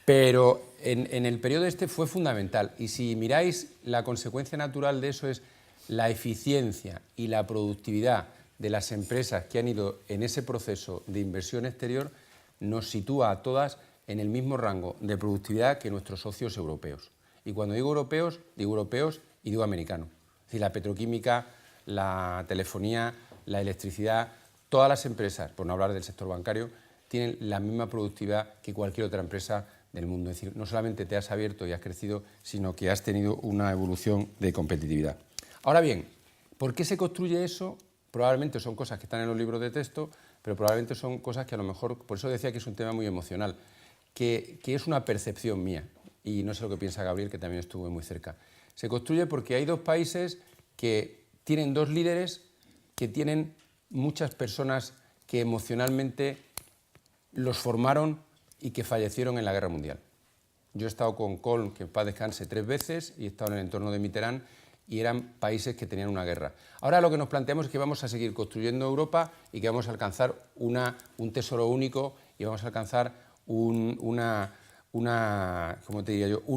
Pero en el periodo este fue fundamental, y si miráis, la consecuencia natural de eso es la eficiencia y la productividad de las empresas que han ido en ese proceso de inversión exterior, nos sitúa a todas en el mismo rango de productividad que nuestros socios europeos. Y cuando digo europeos y digo americanos. Es decir, la petroquímica, la telefonía, la electricidad, todas las empresas, por no hablar del sector bancario, tienen la misma productividad que cualquier otra empresa del mundo. Es decir, no solamente te has abierto y has crecido, sino que has tenido una evolución de competitividad. Ahora bien, ¿por qué se construye eso? Probablemente son cosas que están en los libros de texto, pero probablemente son cosas que a lo mejor, por eso decía que es un tema muy emocional, que es una percepción mía, y no sé lo que piensa Gabriel, que también estuvo muy cerca. Se construye porque hay dos países que tienen dos líderes que tienen muchas personas que emocionalmente los formaron y que fallecieron en la Guerra Mundial. Yo he estado con Kohl, que en paz descanse, 3 veces, y he estado en el entorno de Mitterrand, y eran países que tenían una guerra. Ahora lo que nos planteamos es que vamos a seguir construyendo Europa y que vamos a alcanzar un tesoro único y vamos a alcanzar una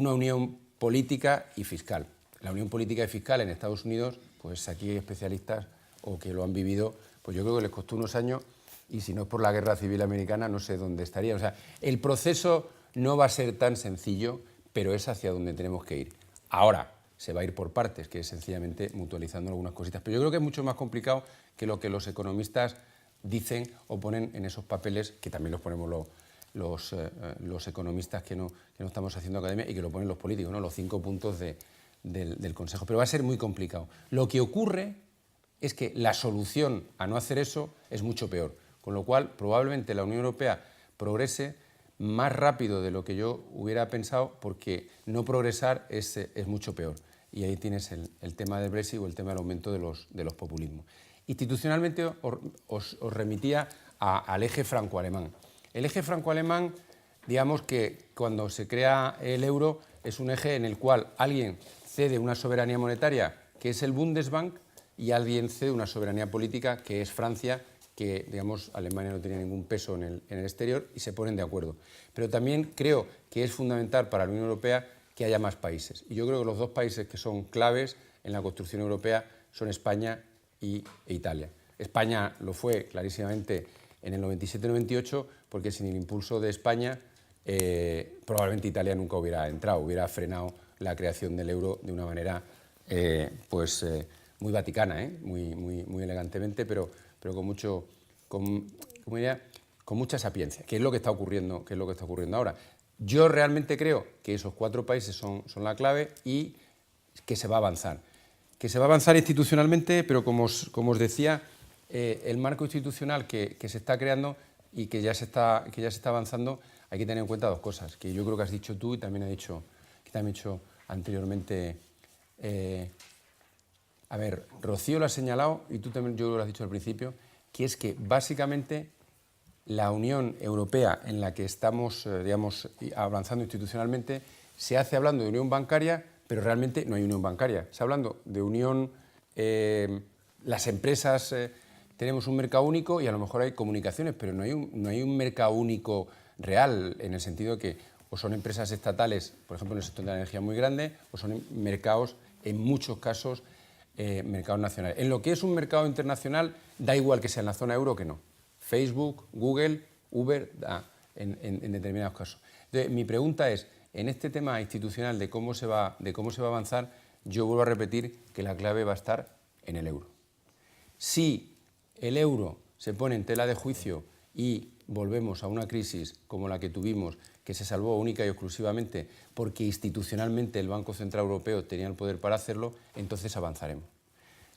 unión política y fiscal. La unión política y fiscal en Estados Unidos, pues aquí hay especialistas o que lo han vivido, pues yo creo que les costó unos años, y si no es por la guerra civil americana no sé dónde estaría. O sea, el proceso no va a ser tan sencillo, pero es hacia donde tenemos que ir. Ahora, se va a ir por partes, que es sencillamente mutualizando algunas cositas. Pero yo creo que es mucho más complicado que lo que los economistas dicen o ponen en esos papeles, que también los ponemos los economistas que no estamos haciendo academia y que lo ponen los políticos, ¿no? Los 5 puntos del Consejo. Pero va a ser muy complicado. Lo que ocurre es que la solución a no hacer eso es mucho peor, con lo cual probablemente la Unión Europea progrese más rápido de lo que yo hubiera pensado, porque no progresar es mucho peor. Y ahí tienes el tema del Brexit o el tema del aumento de los populismos. Institucionalmente os remitía al eje franco-alemán. El eje franco-alemán, digamos que cuando se crea el euro, es un eje en el cual alguien cede una soberanía monetaria, que es el Bundesbank, y alguien cede una soberanía política, que es Francia, que, digamos, Alemania no tenía ningún peso en el exterior, y se ponen de acuerdo. Pero también creo que es fundamental para la Unión Europea que haya más países. Y yo creo que los dos países que son claves en la construcción europea son España e Italia. España lo fue clarísimamente en el 97-98, porque sin el impulso de España probablemente Italia nunca hubiera entrado, hubiera frenado la creación del euro de una manera muy vaticana, muy elegantemente, pero con mucha sapiencia, que es lo que está ocurriendo ahora. Yo realmente creo que esos 4 países son la clave y que se va a avanzar. Que se va a avanzar institucionalmente, pero como os decía, el marco institucional que se está creando y que ya se está avanzando, hay que tener en cuenta 2 cosas, que yo creo que has dicho tú y también he dicho anteriormente. A ver, Rocío lo ha señalado y tú también, yo lo has dicho al principio, que es que básicamente la Unión Europea en la que estamos, avanzando institucionalmente, se hace hablando de unión bancaria, pero realmente no hay unión bancaria. Se está hablando de unión, las empresas, tenemos un mercado único y a lo mejor hay comunicaciones, pero no hay un mercado único real, en el sentido de que o son empresas estatales, por ejemplo en el sector de la energía muy grande, o son mercados, en muchos casos, mercados nacionales. En lo que es un mercado internacional, da igual que sea en la zona euro que no. Facebook, Google, Uber, en determinados casos. Entonces, mi pregunta es, en este tema institucional de cómo se va a avanzar, yo vuelvo a repetir que la clave va a estar en el euro. Si el euro se pone en tela de juicio y volvemos a una crisis como la que tuvimos, que se salvó única y exclusivamente porque institucionalmente el Banco Central Europeo tenía el poder para hacerlo, entonces avanzaremos.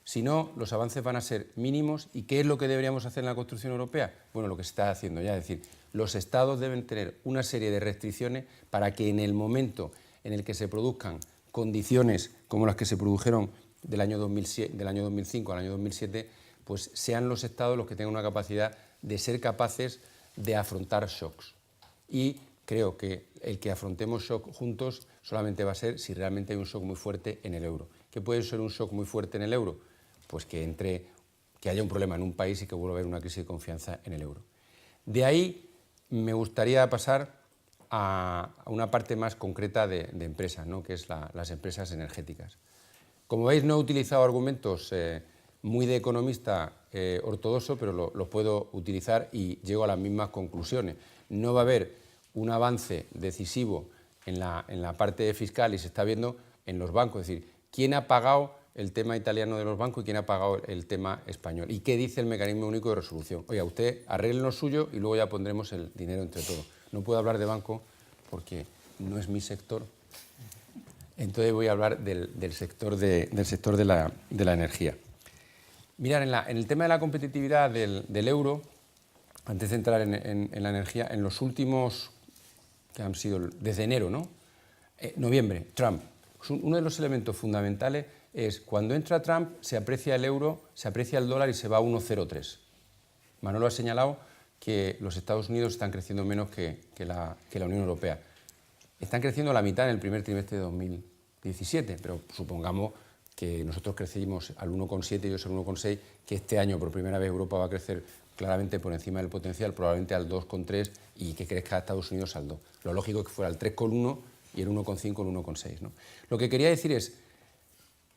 Si no, los avances van a ser mínimos. ¿Y qué es lo que deberíamos hacer en la construcción europea? Bueno, lo que se está haciendo ya, es decir, los Estados deben tener una serie de restricciones para que en el momento en el que se produzcan condiciones como las que se produjeron del año 2005 al año 2007, pues sean los Estados los que tengan una capacidad de ser capaces de afrontar shocks. Y creo que el que afrontemos shock juntos solamente va a ser si realmente hay un shock muy fuerte en el euro. ¿Qué puede ser un shock muy fuerte en el euro? Pues que haya un problema en un país y que vuelva a haber una crisis de confianza en el euro. De ahí me gustaría pasar a una parte más concreta de empresas, ¿no? Que es las empresas energéticas. Como veis, no he utilizado argumentos muy de economista ortodoxo, pero los puedo utilizar y llego a las mismas conclusiones. No va a haber un avance decisivo en la parte fiscal y se está viendo en los bancos, es decir, ¿quién ha pagado el tema italiano de los bancos y quién ha pagado el tema español. ¿Y qué dice el mecanismo único de resolución? Oiga, usted arregle lo suyo y luego ya pondremos el dinero entre todos. No puedo hablar de banco porque no es mi sector. Entonces voy a hablar del sector de la energía. Mirad, en el tema de la competitividad del euro, antes de entrar en la energía, en los últimos, que han sido desde enero, ¿no? Noviembre, Trump. Uno de los elementos fundamentales es cuando entra Trump se aprecia el euro, se aprecia el dólar y se va a 1,03. Manolo ha señalado que los Estados Unidos están creciendo menos que la Unión Europea. Están creciendo la mitad en el primer trimestre de 2017, pero supongamos que nosotros crecimos al 1,7 y ellos al 1,6, que este año por primera vez Europa va a crecer claramente por encima del potencial, probablemente al 2,3 y que crezca Estados Unidos al 2. Lo lógico es que fuera el 3,1 y el 1,5 el 1,6, ¿no? Lo que quería decir es,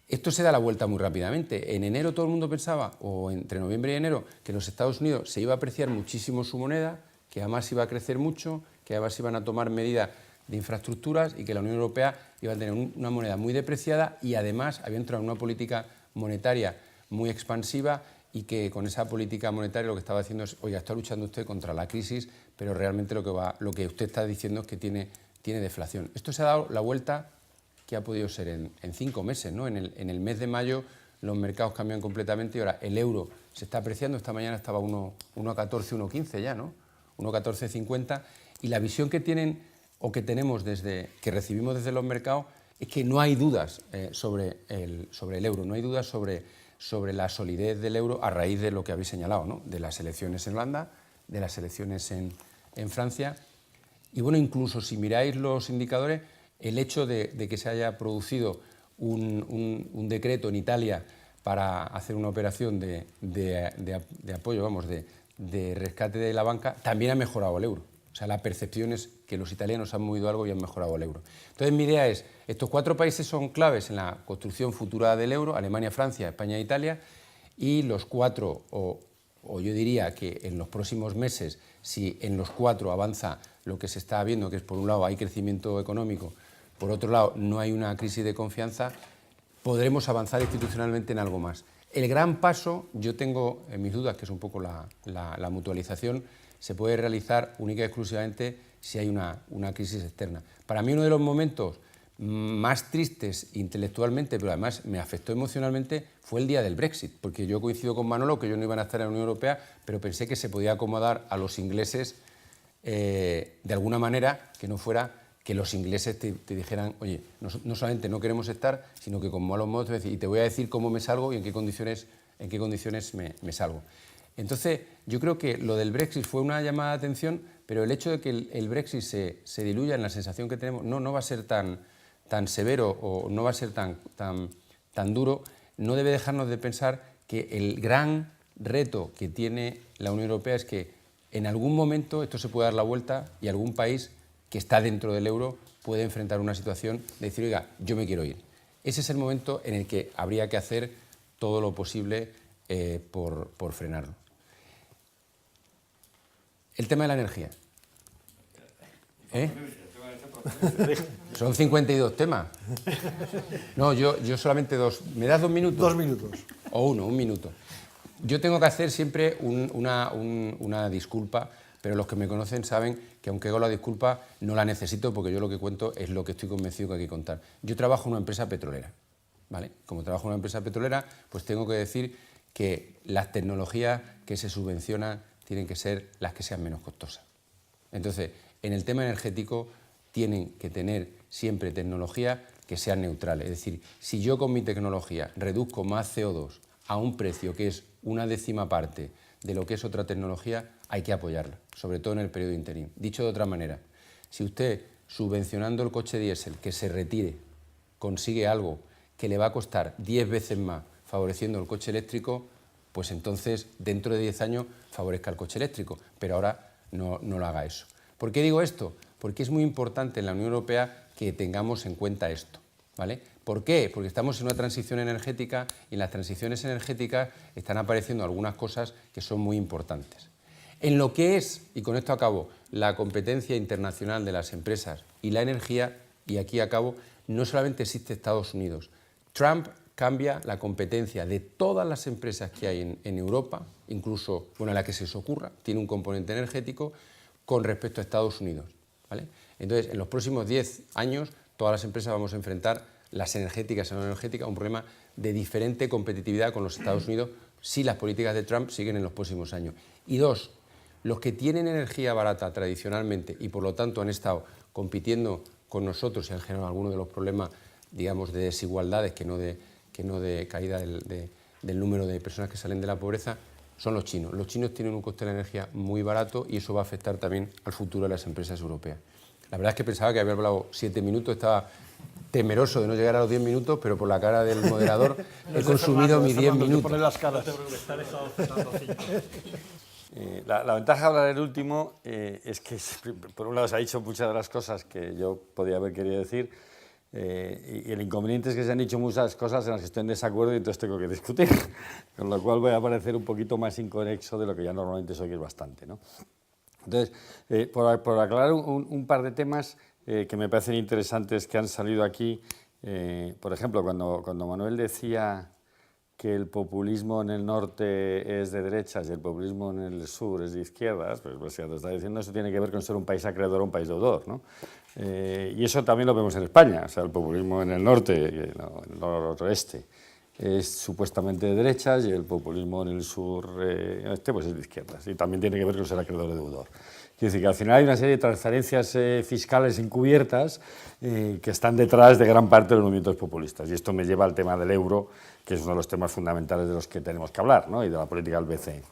esto se da la vuelta muy rápidamente. En enero todo el mundo pensaba, o entre noviembre y enero, que en los Estados Unidos se iba a apreciar muchísimo su moneda, que además iba a crecer mucho, que además iban a tomar medidas de infraestructuras y que la Unión Europea iba a tener una moneda muy depreciada y además había entrado en una política monetaria muy expansiva y que con esa política monetaria lo que estaba haciendo es, oiga, está luchando usted contra la crisis, pero realmente lo que usted está diciendo es que tiene deflación. Esto se ha dado la vuelta que ha podido ser en 5 meses, ¿no? En el mes de mayo los mercados cambian completamente y ahora el euro se está apreciando, esta mañana estaba 1,14, 1,15 ya, ¿no? 1,1450 y la visión que tienen o que tenemos que recibimos desde los mercados es que no hay dudas sobre el euro, no hay dudas sobre la solidez del euro a raíz de lo que habéis señalado, ¿no? De las elecciones en Holanda, de las elecciones en Francia. Y bueno, incluso si miráis los indicadores, el hecho de que se haya producido un decreto en Italia para hacer una operación de apoyo, vamos, de rescate de la banca, también ha mejorado el euro. O sea, la percepción es que los italianos han movido algo y han mejorado el euro. Entonces, mi idea es, estos 4 países son claves en la construcción futura del euro, Alemania, Francia, España e Italia, y los 4, o yo diría que en los próximos meses, si en los 4 avanza lo que se está viendo, que es por un lado hay crecimiento económico, por otro lado no hay una crisis de confianza, podremos avanzar institucionalmente en algo más. El gran paso, yo tengo mis dudas, que es un poco la mutualización, se puede realizar única y exclusivamente si hay una crisis externa. Para mí uno de los momentos más tristes intelectualmente, pero además me afectó emocionalmente, fue el día del Brexit, porque yo coincido con Manolo que ellos no iban a estar en la Unión Europea, pero pensé que se podía acomodar a los ingleses de alguna manera que no fuera que los ingleses te dijeran, oye, no solamente no queremos estar, sino que con malos modos te voy a decir, y te voy a decir cómo me salgo y en qué condiciones me salgo. Entonces, yo creo que lo del Brexit fue una llamada de atención, pero el hecho de que el Brexit se diluya en la sensación que tenemos, no va a ser tan severo o no va a ser tan duro, no debe dejarnos de pensar que el gran reto que tiene la Unión Europea es que en algún momento esto se puede dar la vuelta y algún país que está dentro del euro puede enfrentar una situación de decir, oiga, yo me quiero ir. Ese es el momento en el que habría que hacer todo lo posible por frenarlo. El tema de la energía. Son 52 temas. No, yo solamente 2. ¿Me das 2 minutos? 2 minutos. O 1 minuto. Yo tengo que hacer siempre una disculpa, pero los que me conocen saben que aunque hago la disculpa, no la necesito porque yo lo que cuento es lo que estoy convencido que hay que contar. Yo trabajo en una empresa petrolera, ¿vale? Como trabajo en una empresa petrolera, pues tengo que decir que las tecnologías que se subvencionan tienen que ser las que sean menos costosas. Entonces, en el tema energético tienen que tener siempre tecnologías que sean neutrales. Es decir, si yo con mi tecnología reduzco más CO2 a un precio que es 1/10 parte de lo que es otra tecnología, hay que apoyarla, sobre todo en el periodo interino. Dicho de otra manera, si usted, subvencionando el coche diésel que se retire, consigue algo que le va a costar 10 veces más favoreciendo el coche eléctrico, pues entonces dentro de 10 años favorezca el coche eléctrico, pero ahora no lo haga eso. ¿Por qué digo esto? Porque es muy importante en la Unión Europea que tengamos en cuenta esto, ¿vale? ¿Por qué? Porque estamos en una transición energética y en las transiciones energéticas están apareciendo algunas cosas que son muy importantes. En lo que es, y con esto acabo, la competencia internacional de las empresas y la energía, y aquí acabo, no solamente existe Estados Unidos. Trump cambia la competencia de todas las empresas que hay en Europa, incluso la que se os ocurra, tiene un componente energético con respecto a Estados Unidos, ¿vale? Entonces, en los próximos 10 años, todas las empresas vamos a enfrentar, las energéticas y no energéticas, un problema de diferente competitividad con los Estados Unidos si las políticas de Trump siguen en los próximos años. Y dos, los que tienen energía barata tradicionalmente y por lo tanto han estado compitiendo con nosotros y han generado algunos de los problemas, digamos, de desigualdades que no de caída del número de personas que salen de la pobreza, son los chinos. Los chinos tienen un coste de la energía muy barato y eso va a afectar también al futuro de las empresas europeas. La verdad es que pensaba que había hablado 7 minutos, estaba temeroso de no llegar a los 10 minutos, pero por la cara del moderador he consumido mis 10 minutos. La ventaja de hablar el último es que, por un lado, se ha dicho muchas de las cosas que yo podía haber querido decir, y el inconveniente es que se han dicho muchas cosas en las que estoy en desacuerdo y entonces tengo que discutir, con lo cual voy a parecer un poquito más inconexo de lo que ya normalmente soy, que es bastante, ¿no? Entonces, por aclarar un par de temas que me parecen interesantes que han salido aquí, por ejemplo, cuando Manuel decía que el populismo en el norte es de derechas y el populismo en el sur es de izquierdas, pues ya te está diciendo, eso tiene que ver con ser un país acreedor o un país deudor, ¿no? Y eso también lo vemos en España, o sea, el populismo en el norte, en el noroeste, es supuestamente de derechas y el populismo en el sur pues es de izquierdas, y también tiene que ver con ser acreedor o deudor. Quiere decir que al final hay una serie de transferencias fiscales encubiertas que están detrás de gran parte de los movimientos populistas. Y esto me lleva al tema del euro, que es uno de los temas fundamentales de los que tenemos que hablar, ¿no? Y de la política del BCE.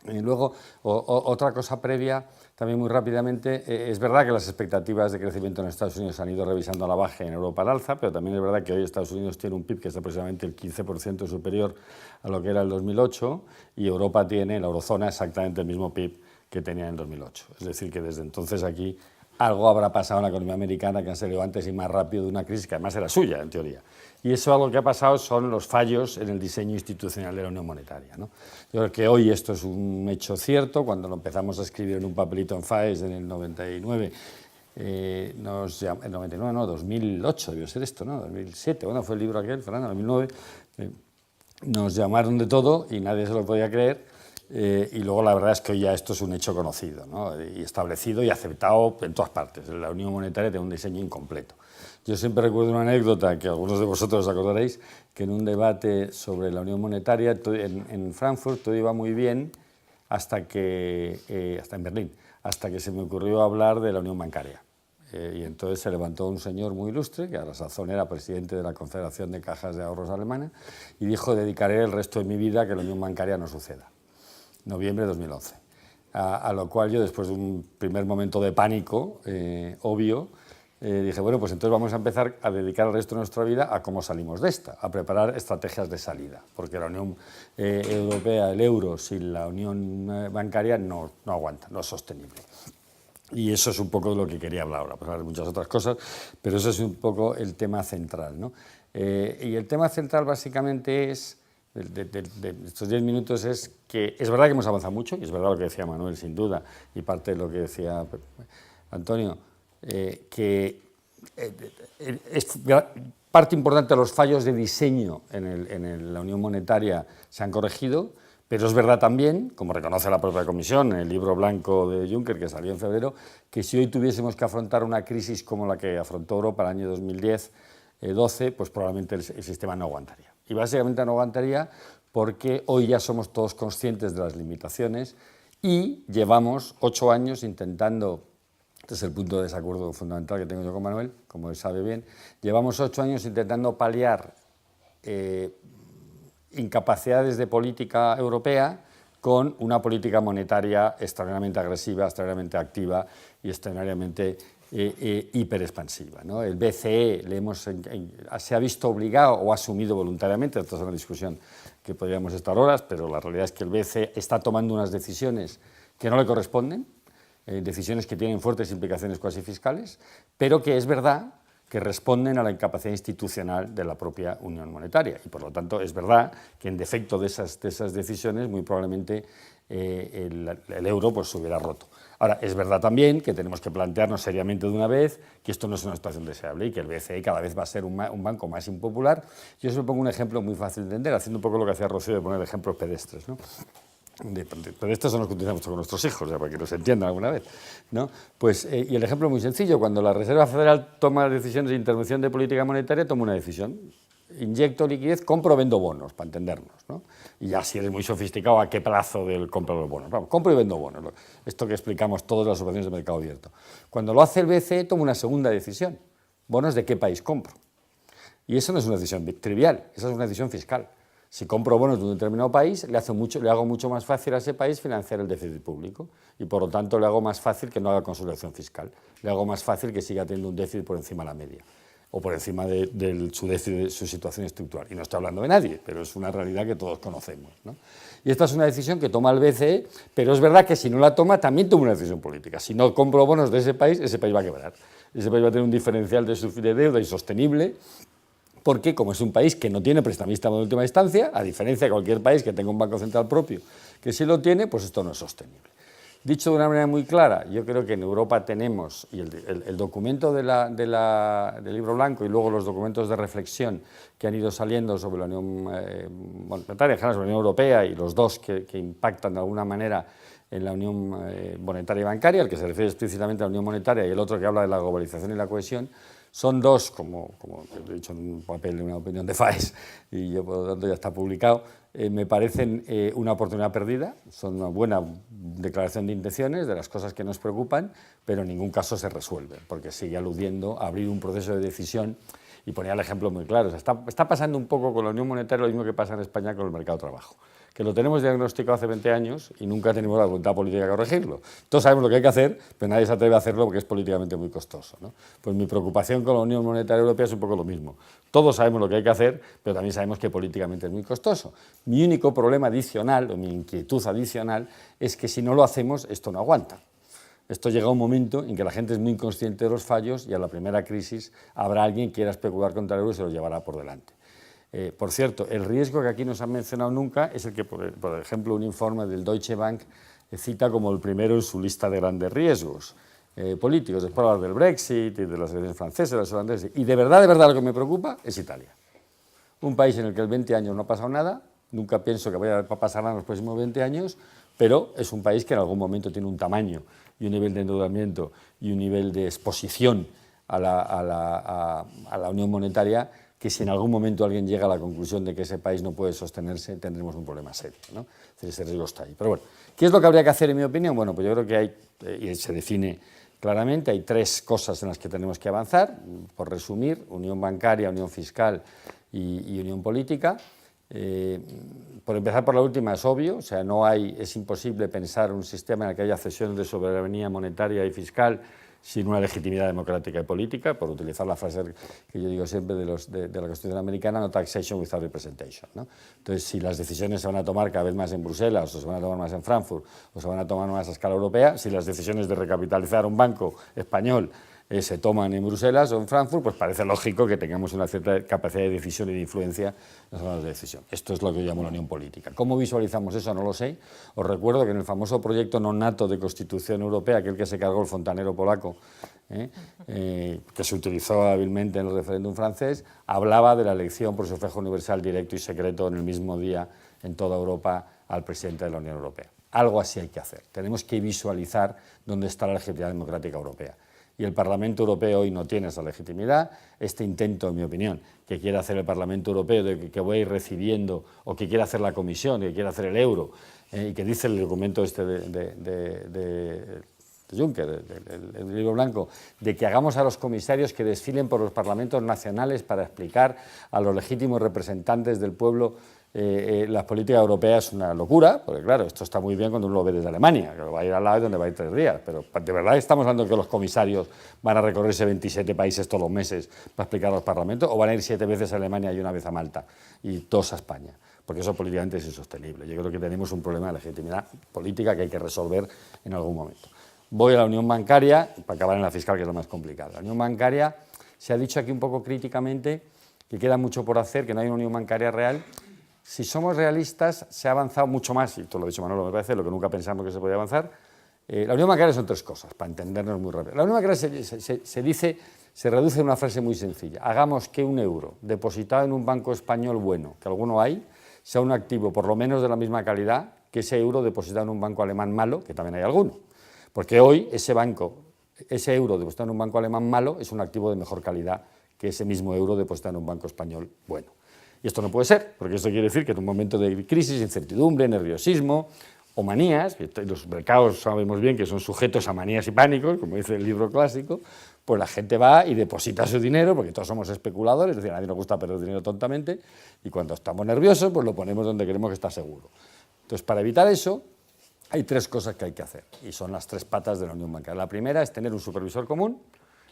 Y luego, otra cosa previa, también muy rápidamente, es verdad que las expectativas de crecimiento en Estados Unidos han ido revisando a la baja y en Europa al alza, pero también es verdad que hoy Estados Unidos tiene un PIB que es aproximadamente el 15% superior a lo que era el 2008 y Europa tiene, la eurozona, exactamente el mismo PIB que tenía en 2008. Es decir, que desde entonces aquí algo habrá pasado en la economía americana que han salido antes y más rápido de una crisis que además era suya, en teoría. Y eso algo que ha pasado son los fallos en el diseño institucional de la Unión Monetaria, ¿no? Yo creo que hoy esto es un hecho cierto. Cuando lo empezamos a escribir en un papelito en FAES en el 99, el 99 no, 2008 debió ser esto, ¿no? 2007, bueno, fue el libro aquel, Fernando, 2009, nos llamaron de todo y nadie se lo podía creer. Y luego la verdad es que hoy ya esto es un hecho conocido, ¿no? Y establecido y aceptado en todas partes. La Unión Monetaria tiene un diseño incompleto. Yo siempre recuerdo una anécdota que algunos de vosotros os acordaréis, que en un debate sobre la Unión Monetaria en Frankfurt todo iba muy bien hasta en Berlín, hasta que se me ocurrió hablar de la Unión Bancaria. Y entonces se levantó un señor muy ilustre, que a la sazón era presidente de la Confederación de Cajas de Ahorros Alemana, y dijo: dedicaré el resto de mi vida a que la Unión Bancaria no suceda. Noviembre de 2011. A lo cual yo, después de un primer momento de pánico, obvio, dije, bueno, pues entonces vamos a empezar a dedicar el resto de nuestra vida a cómo salimos de esta, a preparar estrategias de salida, porque la Unión Europea, el euro, sin la Unión Bancaria no aguanta, no es sostenible. Y eso es un poco de lo que quería hablar ahora, pues hay muchas otras cosas, pero eso es un poco el tema central, ¿no? Y el tema central básicamente es, de estos 10 minutos, es que es verdad que hemos avanzado mucho, y es verdad lo que decía Manuel, sin duda, y parte de lo que decía Antonio, que es parte importante de los fallos de diseño en la Unión Monetaria se han corregido, pero es verdad también, como reconoce la propia Comisión en el libro blanco de Juncker que salió en febrero, que si hoy tuviésemos que afrontar una crisis como la que afrontó Europa el año 2010-12, pues probablemente el sistema no aguantaría. Y básicamente no aguantaría porque hoy ya somos todos conscientes de las limitaciones y llevamos 8 años intentando, este es el punto de desacuerdo fundamental que tengo yo con Manuel, como él sabe bien, llevamos 8 años intentando paliar incapacidades de política europea con una política monetaria extraordinariamente agresiva, extraordinariamente activa y extraordinariamente hiperexpansiva, ¿no? El BCE se ha visto obligado o ha asumido voluntariamente, esta es una discusión que podríamos estar horas, pero la realidad es que el BCE está tomando unas decisiones que no le corresponden, decisiones que tienen fuertes implicaciones cuasi fiscales, pero que es verdad que responden a la incapacidad institucional de la propia Unión Monetaria. Y por lo tanto es verdad que en defecto de esas decisiones muy probablemente el euro pues, se hubiera roto. Ahora, es verdad también que tenemos que plantearnos seriamente de una vez que esto no es una situación deseable y que el BCE cada vez va a ser un banco más impopular. Yo os pongo un ejemplo muy fácil de entender, haciendo un poco lo que hacía Rocío de poner ejemplos pedestres, ¿no? Pero estos son los que utilizamos con nuestros hijos, ya para que nos entiendan alguna vez, ¿no? Pues, y el ejemplo es muy sencillo, cuando la Reserva Federal toma decisiones de intervención de política monetaria, toma una decisión, inyecto liquidez, compro o vendo bonos, para entendernos, ¿no? Y ya si eres muy sofisticado, ¿a qué plazo del compro los bonos? Vamos, compro y vendo bonos, esto que explicamos todas las operaciones de mercado abierto. Cuando lo hace el BCE, toma una segunda decisión, bonos de qué país compro. Y eso no es una decisión trivial, esa es una decisión fiscal. Si compro bonos de un determinado país, le hago mucho más fácil a ese país financiar el déficit público y, por lo tanto, le hago más fácil que no haga consolidación fiscal. Le hago más fácil que siga teniendo un déficit por encima de la media o por encima de su situación estructural. Y no estoy hablando de nadie, pero es una realidad que todos conocemos, ¿no? Y esta es una decisión que toma el BCE, pero es verdad que si no la toma, también toma una decisión política. Si no compro bonos de ese país va a quebrar. Ese país va a tener un diferencial de deuda insostenible, porque como es un país que no tiene prestamista de última instancia, a diferencia de cualquier país que tenga un banco central propio que sí lo tiene, pues esto no es sostenible. Dicho de una manera muy clara, yo creo que en Europa tenemos, y el documento del libro blanco y luego los documentos de reflexión que han ido saliendo sobre la Unión Monetaria, en general sobre la Unión Europea, y los dos que impactan de alguna manera en la Unión Monetaria y Bancaria, el que se refiere explícitamente a la Unión Monetaria y el otro que habla de la globalización y la cohesión, son dos, como he dicho en un papel de una opinión de FAES, y yo por lo tanto ya está publicado, me parecen una oportunidad perdida, son una buena declaración de intenciones de las cosas que nos preocupan, pero en ningún caso se resuelven, porque sigue aludiendo a abrir un proceso de decisión, y ponía el ejemplo muy claro. O sea, está pasando un poco con la Unión Monetaria lo mismo que pasa en España con el mercado de trabajo, que lo tenemos diagnosticado hace 20 años y nunca tenemos la voluntad política de corregirlo. Todos sabemos lo que hay que hacer, pero nadie se atreve a hacerlo porque es políticamente muy costoso, ¿no? Pues mi preocupación con la Unión Monetaria Europea es un poco lo mismo. Todos sabemos lo que hay que hacer, pero también sabemos que políticamente es muy costoso. Mi único problema adicional, o mi inquietud adicional, es que si no lo hacemos, esto no aguanta. Esto llega a un momento en que la gente es muy consciente de los fallos y a la primera crisis habrá alguien que quiera especular contra el euro y se lo llevará por delante. Por cierto, el riesgo que aquí no se ha mencionado nunca es el que, por ejemplo, un informe del Deutsche Bank cita como el primero en su lista de grandes riesgos políticos, después hablar del Brexit y de las elecciones francesas, de las holandesas. Y de verdad lo que me preocupa es Italia. Un país en el que en 20 años no ha pasado nada, nunca pienso que vaya a pasar nada en los próximos 20 años, pero es un país que en algún momento tiene un tamaño y un nivel de endeudamiento y un nivel de exposición a la Unión Monetaria que si en algún momento alguien llega a la conclusión de que ese país no puede sostenerse, tendremos un problema serio, ¿no? Ese riesgo está ahí. Pero bueno, ¿qué es lo que habría que hacer en mi opinión? Bueno, pues yo creo que hay, y se define claramente, hay tres cosas en las que tenemos que avanzar, por resumir: unión bancaria, unión fiscal y unión política. Por empezar por la última, es obvio, o sea, es imposible pensar un sistema en el que haya cesiones de soberanía monetaria y fiscal sin una legitimidad democrática y política, por utilizar la frase que yo digo siempre de la Constitución americana, no taxation without representation, ¿no? Entonces, si las decisiones se van a tomar cada vez más en Bruselas, o se van a tomar más en Frankfurt, o se van a tomar más a escala europea, si las decisiones de recapitalizar un banco español se toman en Bruselas o en Frankfurt, pues parece lógico que tengamos una cierta capacidad de decisión y de influencia en las zonas de decisión. Esto es lo que yo llamo la unión política. ¿Cómo visualizamos eso? No lo sé. Os recuerdo que en el famoso proyecto non nato de Constitución Europea, aquel que se cargó el fontanero polaco, que se utilizó hábilmente en el referéndum francés, hablaba de la elección por sufragio universal directo y secreto en el mismo día en toda Europa al presidente de la Unión Europea. Algo así hay que hacer. Tenemos que visualizar dónde está la legitimidad democrática europea. Y el Parlamento Europeo hoy no tiene esa legitimidad. Este intento, en mi opinión, que quiere hacer el Parlamento Europeo, de que voy a ir recibiendo, o que quiere hacer la Comisión, que quiere hacer el euro, y que dice el documento este de Juncker, el libro blanco, de que hagamos a los comisarios que desfilen por los parlamentos nacionales para explicar a los legítimos representantes del pueblo la política europea, es una locura, porque claro, esto está muy bien cuando uno lo ve desde Alemania, que va a ir al lado y donde va a ir 3 días, pero de verdad estamos hablando de que los comisarios van a recorrerse 27 países todos los meses para explicar a los parlamentos, o van a ir 7 veces a Alemania y una vez a Malta, y 2 a España, porque eso políticamente es insostenible. Yo creo que tenemos un problema de legitimidad política que hay que resolver en algún momento. Voy a la unión bancaria, para acabar en la fiscal, que es lo más complicado. La unión bancaria, Se ha dicho aquí un poco críticamente que queda mucho por hacer, que no hay una unión bancaria real. Si somos realistas, se ha avanzado mucho más, y esto lo ha dicho Manolo, me parece, lo que nunca pensamos que se podía avanzar. La unión bancaria son tres cosas, para entendernos muy rápido. La unión bancaria se reduce a una frase muy sencilla. Hagamos que un euro depositado en un banco español bueno, que alguno hay, sea un activo por lo menos de la misma calidad que ese euro depositado en un banco alemán malo, que también hay alguno. Porque hoy ese euro depositado en un banco alemán malo es un activo de mejor calidad que ese mismo euro depositado en un banco español bueno. Y esto no puede ser, porque esto quiere decir que en un momento de crisis, incertidumbre, nerviosismo o manías, que los mercados sabemos bien que son sujetos a manías y pánicos, como dice el libro clásico, pues la gente va y deposita su dinero, porque todos somos especuladores, es decir, a nadie nos gusta perder dinero tontamente, y cuando estamos nerviosos, pues lo ponemos donde queremos que está seguro. Entonces, para evitar eso, hay tres cosas que hay que hacer, y son las tres patas de la unión bancaria. La primera es tener un supervisor común,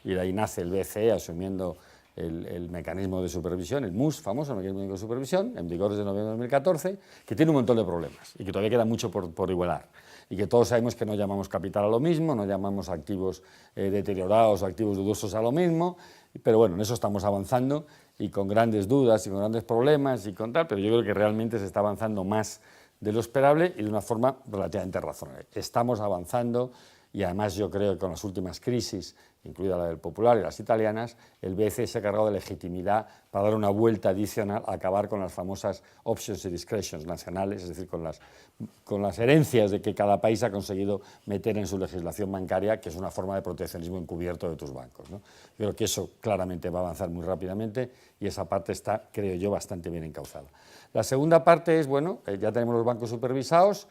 y de ahí nace el BCE asumiendo el mecanismo de supervisión, el MUS, famoso mecanismo de supervisión, en vigor desde noviembre de 2014, que tiene un montón de problemas y que todavía queda mucho por igualar. Y que todos sabemos que no llamamos capital a lo mismo, no llamamos activos deteriorados o activos dudosos a lo mismo, pero bueno, en eso estamos avanzando y con grandes dudas y con grandes problemas y con tal, pero yo creo que realmente se está avanzando más de lo esperable y de una forma relativamente razonable. Estamos avanzando y además yo creo que con las últimas crisis, incluida la del Popular y las italianas, el BCE se ha cargado de legitimidad para dar una vuelta adicional a acabar con las famosas options y discretions nacionales, es decir, con las herencias de que cada país ha conseguido meter en su legislación bancaria, que es una forma de proteccionismo encubierto de tus bancos, ¿no? Yo creo que eso claramente va a avanzar muy rápidamente y esa parte está, creo yo, bastante bien encauzada. La segunda parte es, bueno, ya tenemos los bancos supervisados,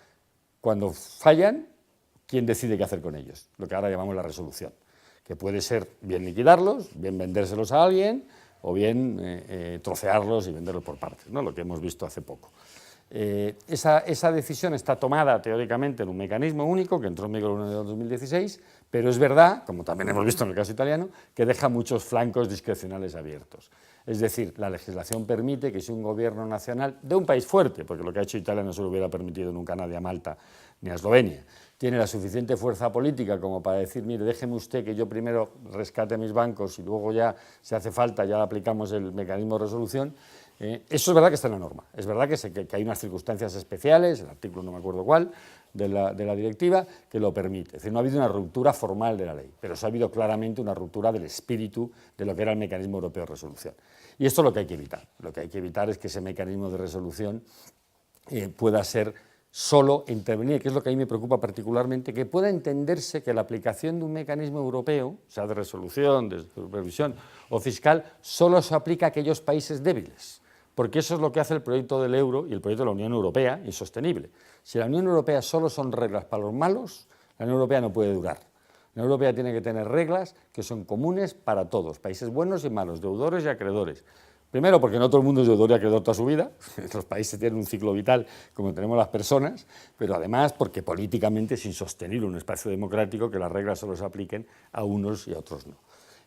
cuando fallan, ¿quién decide qué hacer con ellos? Lo que ahora llamamos la resolución, que puede ser bien liquidarlos, bien vendérselos a alguien, o bien trocearlos y venderlos por partes, ¿no? Lo que hemos visto hace poco. Esa decisión está tomada teóricamente en un mecanismo único que entró en vigor el 1 de 2016, pero es verdad, como también hemos visto en el caso italiano, que deja muchos flancos discrecionales abiertos. Es decir, la legislación permite que si un gobierno nacional de un país fuerte, porque lo que ha hecho Italia no se lo hubiera permitido nunca nadie a Malta ni a Eslovenia, tiene la suficiente fuerza política como para decir, mire, déjeme usted que yo primero rescate mis bancos y luego ya, si hace falta, ya aplicamos el mecanismo de resolución. Eso es verdad que está en la norma, es verdad que hay unas circunstancias especiales, el artículo no me acuerdo cuál, de la directiva, que lo permite. Es decir, no ha habido una ruptura formal de la ley, pero sí ha habido claramente una ruptura del espíritu de lo que era el mecanismo europeo de resolución. Y esto es lo que hay que evitar. Lo que hay que evitar es que ese mecanismo de resolución pueda ser solo intervenir, que es lo que a mí me preocupa particularmente, que pueda entenderse que la aplicación de un mecanismo europeo, sea de resolución, de supervisión o fiscal, solo se aplica a aquellos países débiles, porque eso es lo que hace el proyecto del euro y el proyecto de la Unión Europea insostenible. Si la Unión Europea solo son reglas para los malos, la Unión Europea no puede durar. La Unión Europea tiene que tener reglas que son comunes para todos, países buenos y malos, deudores y acreedores. Primero, porque no todo el mundo es deudor y acreedor toda su vida, los países tienen un ciclo vital como tenemos las personas, pero además porque políticamente es insostenible un espacio democrático que las reglas solo se apliquen a unos y a otros no.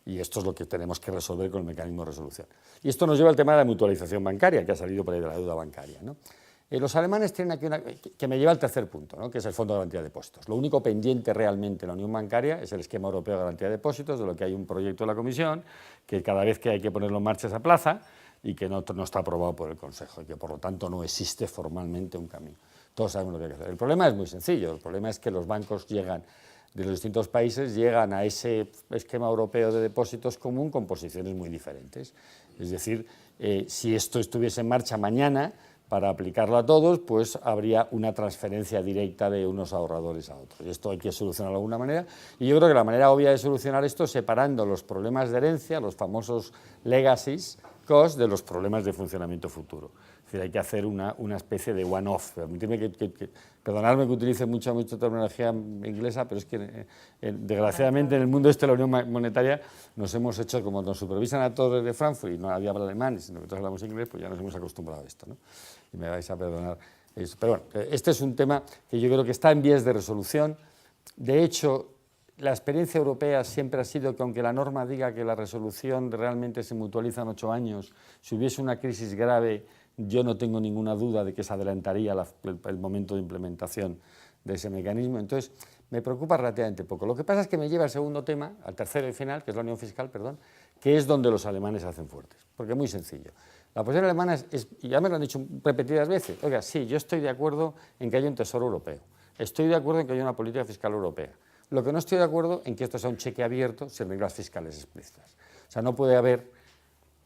Y esto es lo que tenemos que resolver con el mecanismo de resolución. Y esto nos lleva al tema de la mutualización bancaria, que ha salido por ahí de la deuda bancaria, ¿no? Los alemanes tienen aquí que me lleva al tercer punto, ¿no? Que es el Fondo de Garantía de Depósitos. Lo único pendiente realmente en la Unión Bancaria es el Esquema Europeo de Garantía de Depósitos, de lo que hay un proyecto de la Comisión, que cada vez que hay que ponerlo en marcha se aplaza y que no está aprobado por el Consejo y que por lo tanto no existe formalmente un camino. Todos sabemos lo que hay que hacer. El problema es muy sencillo, el problema es que los bancos de los distintos países llegan a ese esquema europeo de depósitos común con posiciones muy diferentes. Es decir, si esto estuviese en marcha mañana, para aplicarlo a todos, pues habría una transferencia directa de unos ahorradores a otros. Y esto hay que solucionarlo de alguna manera. Y yo creo que la manera obvia de solucionar esto es separando los problemas de herencia, los famosos legacies costs, de los problemas de funcionamiento futuro. Es decir, hay que hacer una especie de one-off. Perdonadme que utilice mucha terminología inglesa, pero es que desgraciadamente en el mundo de la Unión Monetaria nos hemos hecho, como nos supervisan a todos desde Frankfurt y no nadie habla alemán, sino que todos hablamos inglés, pues ya nos hemos acostumbrado a esto, ¿no? Y me vais a perdonar eso. Pero bueno, este es un tema que yo creo que está en vías de resolución. De hecho, la experiencia europea siempre ha sido que aunque la norma diga que la resolución realmente se mutualiza en 8 años, si hubiese una crisis grave, yo no tengo ninguna duda de que se adelantaría el momento de implementación de ese mecanismo. Entonces, me preocupa relativamente poco. Lo que pasa es que me lleva al segundo tema, al tercero y final, que es la unión fiscal, perdón, que es donde los alemanes se hacen fuertes. Porque es muy sencillo. La posición alemana es, y ya me lo han dicho repetidas veces, oiga, sí, yo estoy de acuerdo en que haya un tesoro europeo, estoy de acuerdo en que haya una política fiscal europea. Lo que no estoy de acuerdo en que esto sea un cheque abierto sin reglas fiscales explícitas. O sea, no puede haber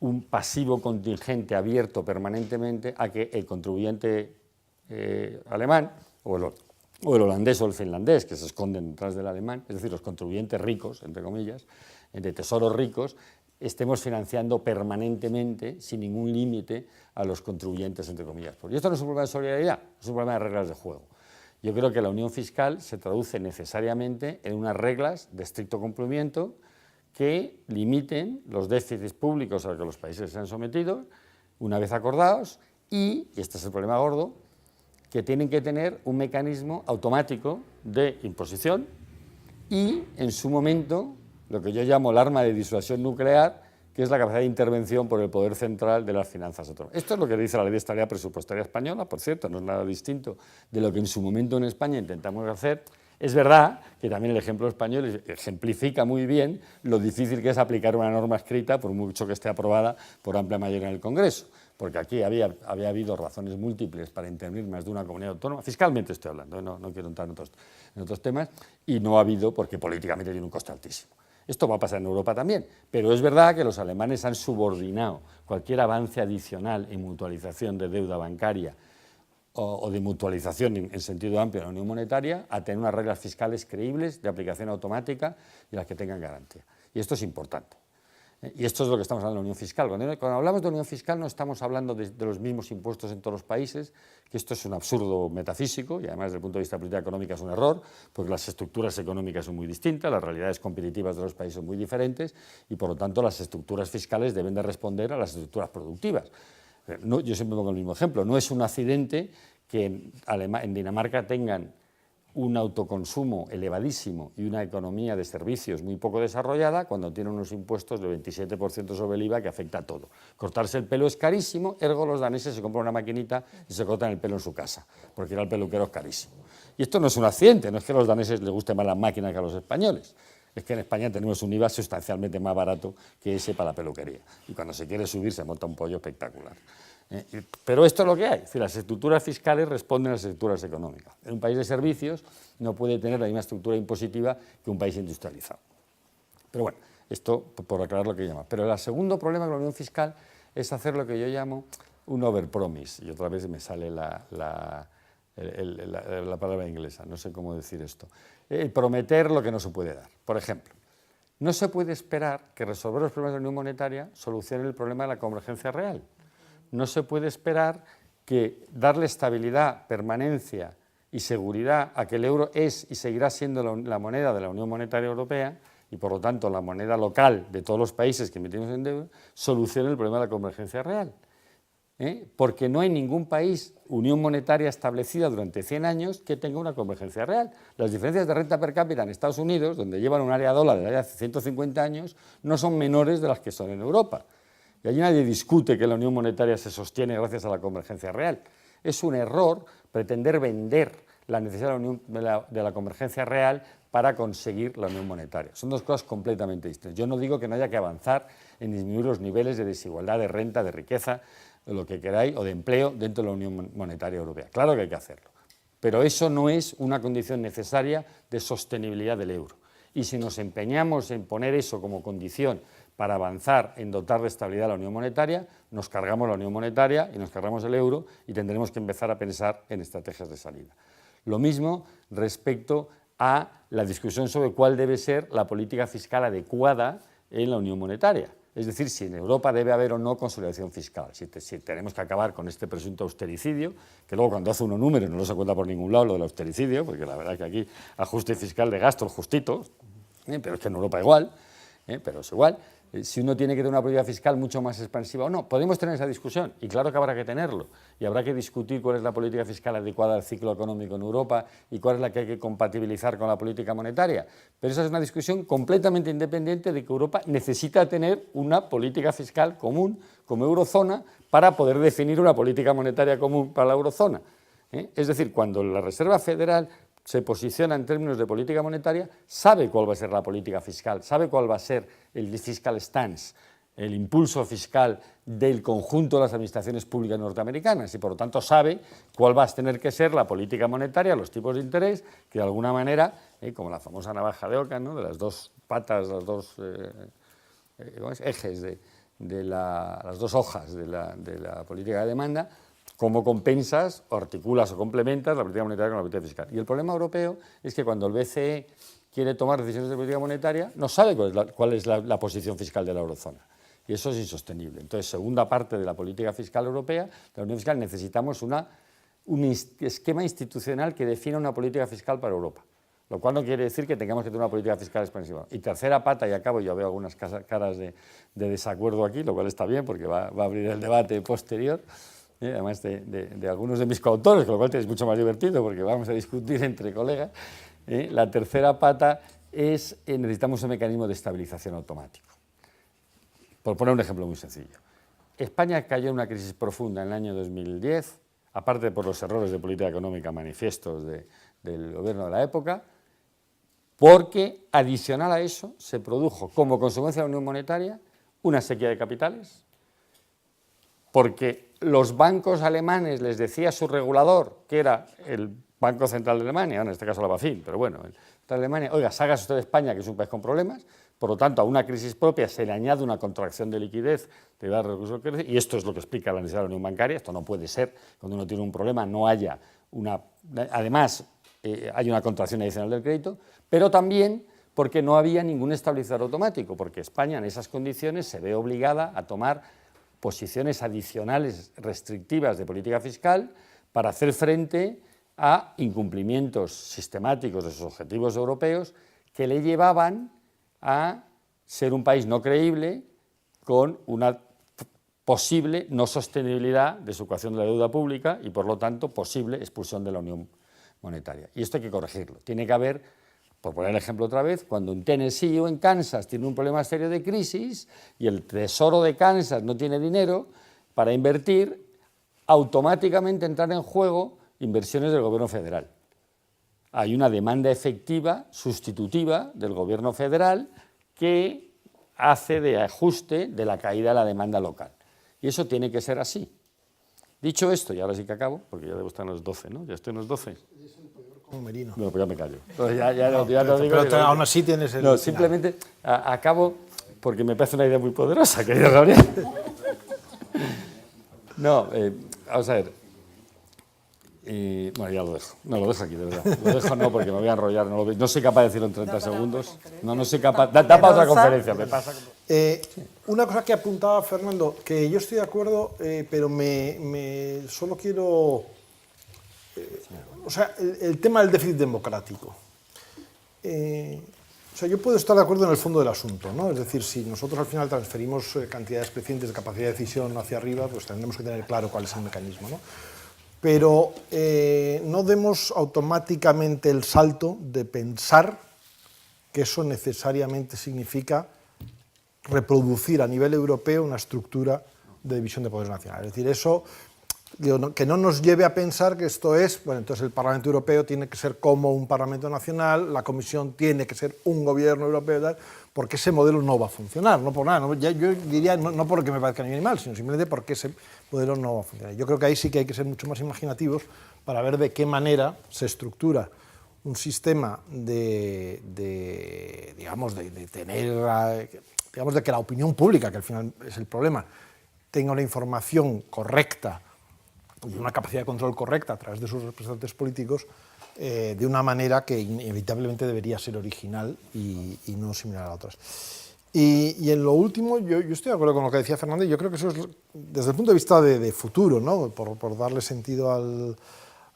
un pasivo contingente abierto permanentemente a que el contribuyente alemán o el holandés o el finlandés, que se esconden detrás del alemán, es decir, los contribuyentes ricos, entre comillas, de tesoros ricos, estemos financiando permanentemente, sin ningún límite, a los contribuyentes, entre comillas. Y esto no es un problema de solidaridad, es un problema de reglas de juego. Yo creo que la unión fiscal se traduce necesariamente en unas reglas de estricto cumplimiento que limiten los déficits públicos a los que los países se han sometido, una vez acordados, y este es el problema gordo, que tienen que tener un mecanismo automático de imposición y, en su momento, lo que yo llamo el arma de disuasión nuclear, que es la capacidad de intervención por el poder central de las finanzas autónomas. Esto es lo que dice la Ley de Estabilidad Presupuestaria Española, por cierto, no es nada distinto de lo que en su momento en España intentamos hacer. Es verdad que también el ejemplo español ejemplifica muy bien lo difícil que es aplicar una norma escrita, por mucho que esté aprobada por amplia mayoría en el Congreso, porque aquí había habido razones múltiples para intervenir más de una comunidad autónoma, fiscalmente estoy hablando, no quiero entrar en otros temas, y no ha habido porque políticamente tiene un coste altísimo. Esto va a pasar en Europa también, pero es verdad que los alemanes han subordinado cualquier avance adicional en mutualización de deuda bancaria o de mutualización en sentido amplio de la Unión Monetaria a tener unas reglas fiscales creíbles, de aplicación automática y las que tengan garantía. Y esto es importante. Y esto es lo que estamos hablando de la unión fiscal. Cuando hablamos de unión fiscal no estamos hablando de los mismos impuestos en todos los países, que esto es un absurdo metafísico y además desde el punto de vista de política económica es un error, porque las estructuras económicas son muy distintas, las realidades competitivas de los países son muy diferentes y por lo tanto las estructuras fiscales deben de responder a las estructuras productivas. No, yo siempre pongo el mismo ejemplo, no es un accidente que en Dinamarca tengan un autoconsumo elevadísimo y una economía de servicios muy poco desarrollada cuando tienen unos impuestos del 27% sobre el IVA que afecta a todo. Cortarse el pelo es carísimo, ergo los daneses se compran una maquinita y se cortan el pelo en su casa, porque ir al peluquero es carísimo. Y esto no es un accidente, no es que a los daneses les gusten más las máquinas que a los españoles, es que en España tenemos un IVA sustancialmente más barato que ese para la peluquería. Y cuando se quiere subir se monta un pollo espectacular. Pero esto es lo que hay, es decir, las estructuras fiscales responden a las estructuras económicas. En un país de servicios no puede tener la misma estructura impositiva que un país industrializado. Pero bueno, esto por aclarar lo que llama. Pero el segundo problema con la unión fiscal es hacer lo que yo llamo un overpromise. Y otra vez me sale la palabra inglesa, no sé cómo decir esto. Prometer lo que no se puede dar. Por ejemplo, no se puede esperar que resolver los problemas de la unión monetaria solucione el problema de la convergencia real. No se puede esperar que darle estabilidad, permanencia y seguridad a que el euro es y seguirá siendo la moneda de la Unión Monetaria Europea y por lo tanto la moneda local de todos los países que emitimos en deuda, solucione el problema de la convergencia real. Porque no hay ningún país, unión monetaria establecida durante 100 años, que tenga una convergencia real. Las diferencias de renta per cápita en Estados Unidos, donde llevan un área dólar de hace 150 años, no son menores de las que son en Europa. Y allí nadie discute que la unión monetaria se sostiene gracias a la convergencia real. Es un error pretender vender la necesidad de la convergencia real para conseguir la unión monetaria. Son dos cosas completamente distintas. Yo no digo que no haya que avanzar en disminuir los niveles de desigualdad de renta, de riqueza, de lo que queráis, o de empleo dentro de la Unión Monetaria Europea. Claro que hay que hacerlo. Pero eso no es una condición necesaria de sostenibilidad del euro. Y si nos empeñamos en poner eso como condición para avanzar en dotar de estabilidad a la unión monetaria, nos cargamos la unión monetaria y nos cargamos el euro y tendremos que empezar a pensar en estrategias de salida. Lo mismo respecto a la discusión sobre cuál debe ser la política fiscal adecuada en la unión monetaria. Es decir, si en Europa debe haber o no consolidación fiscal, si tenemos que acabar con este presunto austericidio, que luego cuando hace uno números no se cuenta por ningún lado lo del austericidio, porque la verdad es que aquí ajuste fiscal de gasto justito, pero es que en Europa igual, pero es igual. Si uno tiene que tener una política fiscal mucho más expansiva o no, podemos tener esa discusión y claro que habrá que tenerlo y habrá que discutir cuál es la política fiscal adecuada al ciclo económico en Europa y cuál es la que hay que compatibilizar con la política monetaria, pero esa es una discusión completamente independiente de que Europa necesita tener una política fiscal común como eurozona para poder definir una política monetaria común para la eurozona. Es decir, cuando la Reserva Federal se posiciona en términos de política monetaria, sabe cuál va a ser la política fiscal, sabe cuál va a ser el fiscal stance, el impulso fiscal del conjunto de las administraciones públicas norteamericanas y por lo tanto sabe cuál va a tener que ser la política monetaria, los tipos de interés, que de alguna manera, como la famosa navaja de Ockham, ¿no?, de las dos patas, los dos ejes las dos hojas de la política de demanda, cómo compensas, o articulas o complementas la política monetaria con la política fiscal. Y el problema europeo es que cuando el BCE quiere tomar decisiones de política monetaria, no sabe cuál es la posición fiscal de la eurozona. Y eso es insostenible. Entonces, segunda parte de la política fiscal europea, de la Unión Fiscal, necesitamos un esquema institucional que defina una política fiscal para Europa. Lo cual no quiere decir que tengamos que tener una política fiscal expansiva. Y tercera pata, y acabo, yo veo algunas caras de desacuerdo aquí, lo cual está bien porque va a abrir el debate posterior, además de algunos de mis coautores, con lo cual es mucho más divertido porque vamos a discutir entre colegas. La tercera pata es necesitamos un mecanismo de estabilización automático. Por poner un ejemplo muy sencillo. España cayó en una crisis profunda en el año 2010, aparte por los errores de política económica manifiestos del gobierno de la época, porque adicional a eso se produjo como consecuencia de la unión monetaria una sequía de capitales, porque los bancos alemanes les decía a su regulador, que era el Banco Central de Alemania, en este caso la BaFin, pero bueno, el de Alemania, oiga, ságase usted de España, que es un país con problemas. Por lo tanto, a una crisis propia se le añade una contracción de liquidez, de dar recursos que crece, y esto es lo que explica la necesidad de la unión bancaria. Esto no puede ser, cuando uno tiene un problema no haya una... Además, hay una contracción adicional del crédito, pero también porque no había ningún estabilizador automático, porque España en esas condiciones se ve obligada a tomar posiciones adicionales restrictivas de política fiscal para hacer frente a incumplimientos sistemáticos de sus objetivos europeos que le llevaban a ser un país no creíble con una posible no sostenibilidad de su ecuación de la deuda pública y, por lo tanto, posible expulsión de la Unión Monetaria. Y esto hay que corregirlo. Tiene que haber, por poner el ejemplo otra vez, cuando en Tennessee o en Kansas tiene un problema serio de crisis y el Tesoro de Kansas no tiene dinero para invertir, automáticamente entran en juego inversiones del gobierno federal. Hay una demanda efectiva, sustitutiva del gobierno federal que hace de ajuste de la caída de la demanda local. Y eso tiene que ser así. Dicho esto, y ahora sí que acabo, porque ya debo estar en los 12, ¿no? Ya estoy en los 12. Como Merino. No, pues ya me callo. Entonces ya no digo. Pero aún así tienes el... No, simplemente acabo porque me parece una idea muy poderosa, querido Gabriel. No, vamos a ver. Bueno, ya lo dejo. No, lo dejo aquí, de verdad. Lo dejo no, porque me voy a enrollar. No soy capaz de decirlo en 30 segundos. No soy capaz. Da para otra conferencia. Me pasa. Una cosa que apuntaba Fernando, que yo estoy de acuerdo, pero solo quiero... o sea, el tema del déficit democrático. O sea, yo puedo estar de acuerdo en el fondo del asunto, ¿no? Es decir, si nosotros al final transferimos cantidades crecientes de capacidad de decisión hacia arriba, pues tendremos que tener claro cuál es el mecanismo, ¿no? Pero no demos automáticamente el salto de pensar que eso necesariamente significa reproducir a nivel europeo una estructura de división de poderes nacionales. Es decir, eso que no nos lleve a pensar que esto es, bueno, entonces el Parlamento Europeo tiene que ser como un Parlamento Nacional, la Comisión tiene que ser un gobierno europeo, tal, porque ese modelo no va a funcionar, no por nada. No, yo diría, no porque me parezca ni mal, sino simplemente porque ese modelo no va a funcionar. Yo creo que ahí sí que hay que ser mucho más imaginativos para ver de qué manera se estructura un sistema de que la opinión pública, que al final es el problema, tenga una información correcta y una capacidad de control correcta a través de sus representantes políticos, de una manera que inevitablemente debería ser original y no similar a otras. Y en lo último, yo estoy de acuerdo con lo que decía Fernando, y yo creo que eso es desde el punto de vista de futuro, ¿no? por darle sentido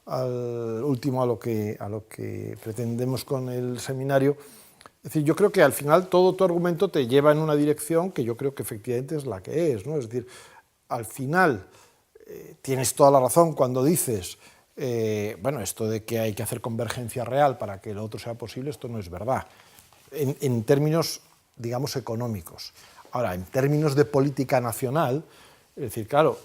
al último, a lo que pretendemos con el seminario. Es decir, yo creo que al final todo tu argumento te lleva en una dirección que yo creo que efectivamente es la que es, ¿no? Es decir, al final tienes toda la razón cuando dices, bueno, esto de que hay que hacer convergencia real para que lo otro sea posible, esto no es verdad, en términos, digamos, económicos. Ahora, en términos de política nacional, es decir, claro,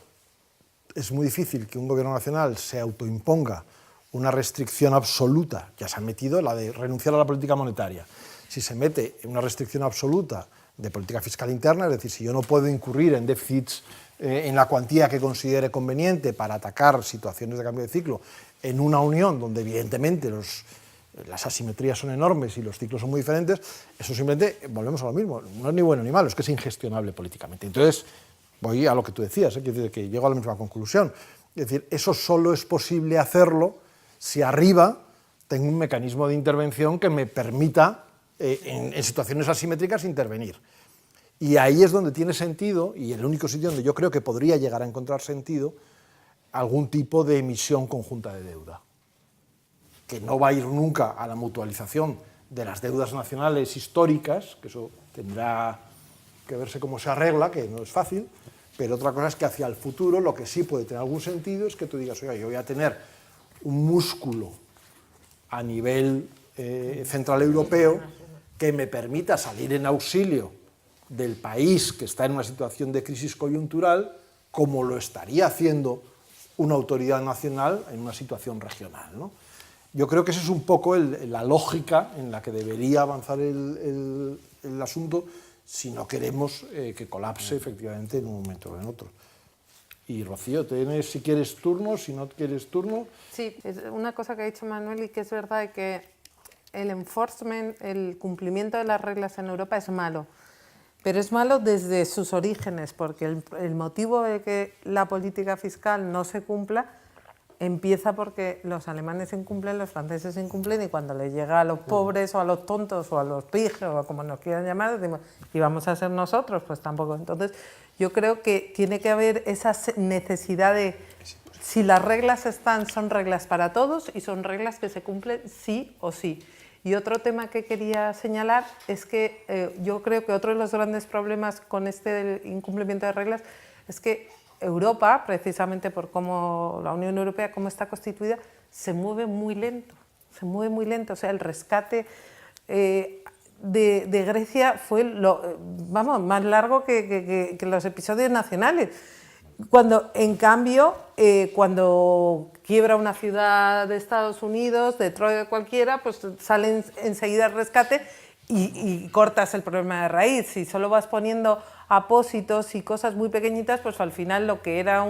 es muy difícil que un gobierno nacional se autoimponga una restricción absoluta, ya se ha metido la de renunciar a la política monetaria, si se mete en una restricción absoluta de política fiscal interna, es decir, si yo no puedo incurrir en déficits en la cuantía que considere conveniente para atacar situaciones de cambio de ciclo en una unión donde evidentemente las asimetrías son enormes y los ciclos son muy diferentes, eso simplemente, volvemos a lo mismo, no es ni bueno ni malo, es que es ingestionable políticamente. Entonces, voy a lo que tú decías, que llego a la misma conclusión. Es decir, eso solo es posible hacerlo si arriba tengo un mecanismo de intervención que me permita, en situaciones asimétricas, intervenir. Y ahí es donde tiene sentido, y el único sitio donde yo creo que podría llegar a encontrar sentido, algún tipo de emisión conjunta de deuda, que no va a ir nunca a la mutualización de las deudas nacionales históricas, que eso tendrá que verse cómo se arregla, que no es fácil, pero otra cosa es que hacia el futuro lo que sí puede tener algún sentido es que tú digas, oiga, yo voy a tener un músculo a nivel central europeo que me permita salir en auxilio del país que está en una situación de crisis coyuntural, como lo estaría haciendo una autoridad nacional en una situación regional, ¿no? Yo creo que esa es un poco la lógica en la que debería avanzar el asunto si no queremos que colapse efectivamente en un momento o en otro. Y Rocío, tienes, si quieres turno, si no quieres turno. Sí, es una cosa que ha dicho Manuel y que es verdad que el enforcement, el cumplimiento de las reglas en Europa es malo. Pero es malo desde sus orígenes, porque el motivo de que la política fiscal no se cumpla empieza porque los alemanes incumplen, los franceses incumplen, y cuando les llega a los pobres o a los tontos o a los pijos o como nos quieran llamar, decimos, ¿y vamos a ser nosotros? Pues tampoco. Entonces, yo creo que tiene que haber esa necesidad de, si las reglas están, son reglas para todos y son reglas que se cumplen sí o sí. Y otro tema que quería señalar es que yo creo que otro de los grandes problemas con este incumplimiento de reglas es que Europa, precisamente por cómo la Unión Europea, cómo está constituida, se mueve muy lento. Se mueve muy lento. O sea, el rescate de Grecia fue más largo que los episodios nacionales. Cuando, en cambio, cuando quiebra una ciudad de Estados Unidos, Detroit o cualquiera, pues sale enseguida el rescate y cortas el problema de raíz. Si solo vas poniendo apósitos y cosas muy pequeñitas, pues al final lo que era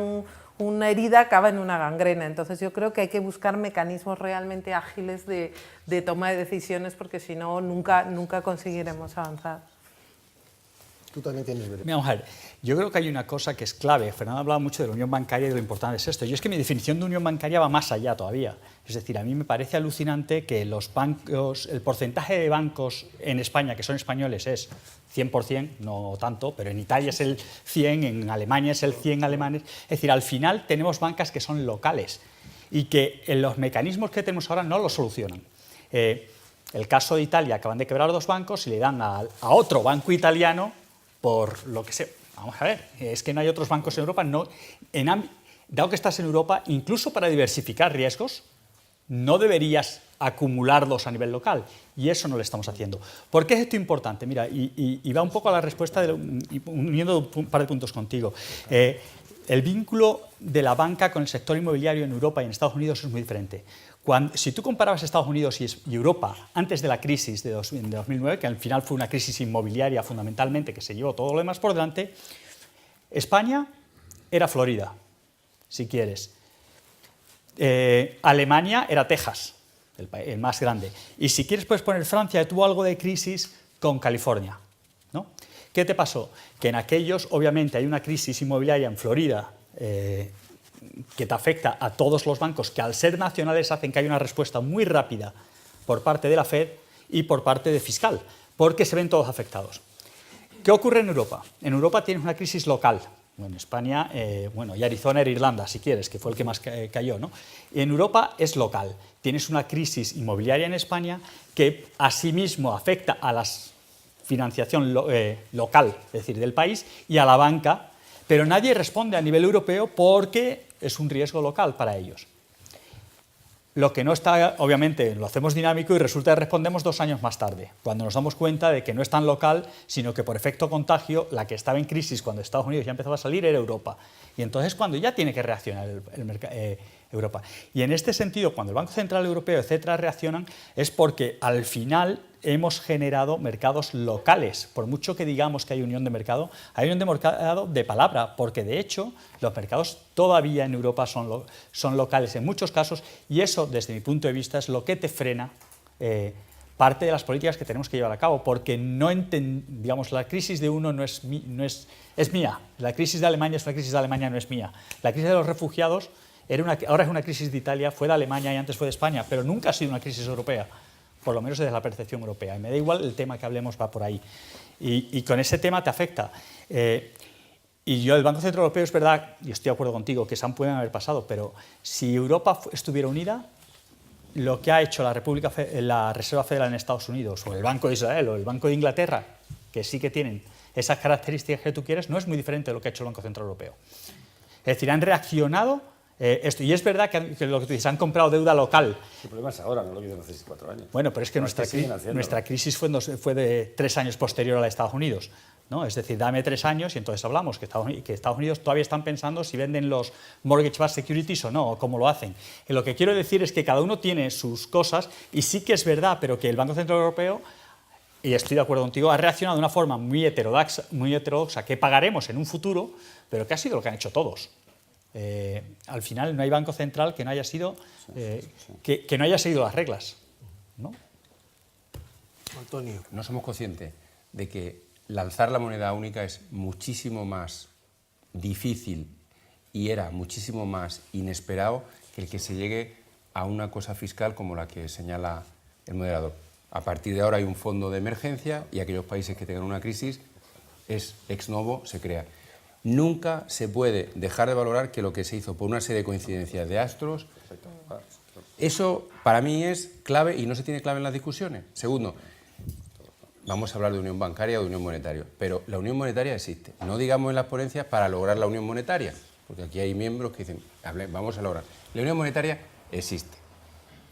una herida acaba en una gangrena. Entonces yo creo que hay que buscar mecanismos realmente ágiles de toma de decisiones, porque si no, nunca conseguiremos avanzar. Tú también tienes derecho. Vamos a ver, yo creo que hay una cosa que es clave. Fernando hablaba mucho de la unión bancaria y de lo importante es esto. Yo es que mi definición de unión bancaria va más allá todavía. Es decir, a mí me parece alucinante que los bancos, el porcentaje de bancos en España que son españoles es 100%, no tanto, pero en Italia es el 100%, en Alemania es el 100% alemanes. Es decir, al final tenemos bancas que son locales y que los mecanismos que tenemos ahora no los solucionan. El caso de Italia, acaban de quebrar 2 bancos y le dan a otro banco italiano por lo que sea. Vamos a ver, es que no hay otros bancos en Europa. Dado que estás en Europa, incluso para diversificar riesgos, no deberías acumularlos a nivel local, y eso no lo estamos haciendo. ¿Por qué es esto importante? Mira, y va un poco a la respuesta, uniendo un par de puntos contigo. El vínculo de la banca con el sector inmobiliario en Europa y en Estados Unidos es muy diferente. Si tú comparabas Estados Unidos y Europa antes de la crisis de 2009, que al final fue una crisis inmobiliaria fundamentalmente que se llevó todo lo demás por delante, España era Florida, si quieres. Alemania era Texas, el más grande. Y si quieres puedes poner Francia, tuvo algo de crisis con California, ¿no? ¿Qué te pasó? Que en aquellos, obviamente, hay una crisis inmobiliaria en Florida que te afecta a todos los bancos, que al ser nacionales hacen que haya una respuesta muy rápida por parte de la Fed y por parte de fiscal, porque se ven todos afectados. ¿Qué ocurre en Europa? En Europa tienes una crisis local. En España, y Arizona era Irlanda, si quieres, que fue el que más cayó, ¿no? En Europa es local. Tienes una crisis inmobiliaria en España que asimismo afecta a la financiación local, es decir, del país, y a la banca, pero nadie responde a nivel europeo porque es un riesgo local para ellos. Lo que no está, obviamente, lo hacemos dinámico y resulta que respondemos 2 años más tarde, cuando nos damos cuenta de que no es tan local, sino que por efecto contagio, la que estaba en crisis cuando Estados Unidos ya empezaba a salir era Europa. Y entonces cuando ya tiene que reaccionar Europa. Y en este sentido, cuando el Banco Central Europeo, etcétera, reaccionan, es porque al final hemos generado mercados locales. Por mucho que digamos que hay unión de mercado, hay unión de mercado de palabra, porque de hecho los mercados todavía en Europa son locales en muchos casos, y eso, desde mi punto de vista, es lo que te frena parte de las políticas que tenemos que llevar a cabo, porque digamos, la crisis de uno es mía, la crisis de Alemania es una crisis de Alemania, no es mía. La crisis de los refugiados ahora es una crisis de Italia, fue de Alemania y antes fue de España, pero nunca ha sido una crisis europea, por lo menos desde la percepción europea. Y me da igual el tema que hablemos, va por ahí. Y con ese tema te afecta. Y el Banco Central Europeo, es verdad, y estoy de acuerdo contigo, que pueden haber pasado, pero si Europa estuviera unida, lo que ha hecho la Reserva Federal en Estados Unidos, o el Banco de Israel, o el Banco de Inglaterra, que sí que tienen esas características que tú quieres, no es muy diferente de lo que ha hecho el Banco Central Europeo. Es decir, han reaccionado. Y es verdad que lo que tú dices, han comprado deuda local. El problema es ahora, no lo que hizo hace 4 años. Bueno, pero es que nuestra crisis fue de 3 años posterior a la de Estados Unidos, ¿no? Es decir, dame 3 años y entonces hablamos que Estados Unidos todavía están pensando si venden los mortgage-backed securities o no, o cómo lo hacen. Y lo que quiero decir es que cada uno tiene sus cosas, y sí que es verdad, pero que el Banco Central Europeo, y estoy de acuerdo contigo, ha reaccionado de una forma muy heterodoxa, que pagaremos en un futuro, pero que ha sido lo que han hecho todos. Al final no hay banco central que no haya sido que no haya seguido las reglas, ¿no? Antonio. No somos conscientes de que lanzar la moneda única es muchísimo más difícil y era muchísimo más inesperado que el que se llegue a una cosa fiscal como la que señala el moderador. A partir de ahora hay un fondo de emergencia y aquellos países que tengan una crisis ex novo se crea. Nunca se puede dejar de valorar que lo que se hizo por una serie de coincidencias de astros, eso para mí es clave y no se tiene clave en las discusiones. Segundo, vamos a hablar de unión bancaria o de unión monetaria, pero la unión monetaria existe. No digamos en las ponencias para lograr la unión monetaria, porque aquí hay miembros que dicen, vamos a lograr. La unión monetaria existe.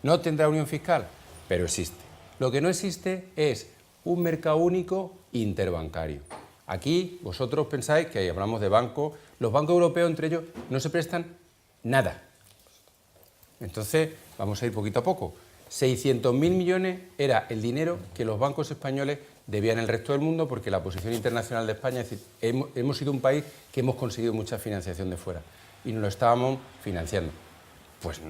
No tendrá unión fiscal, pero existe. Lo que no existe es un mercado único interbancario. Aquí vosotros pensáis que hablamos de bancos, los bancos europeos entre ellos no se prestan nada. Entonces, vamos a ir poquito a poco. 600.000 millones era el dinero que los bancos españoles debían al resto del mundo, porque la posición internacional de España, es decir, hemos sido un país que hemos conseguido mucha financiación de fuera y nos lo estábamos financiando. Pues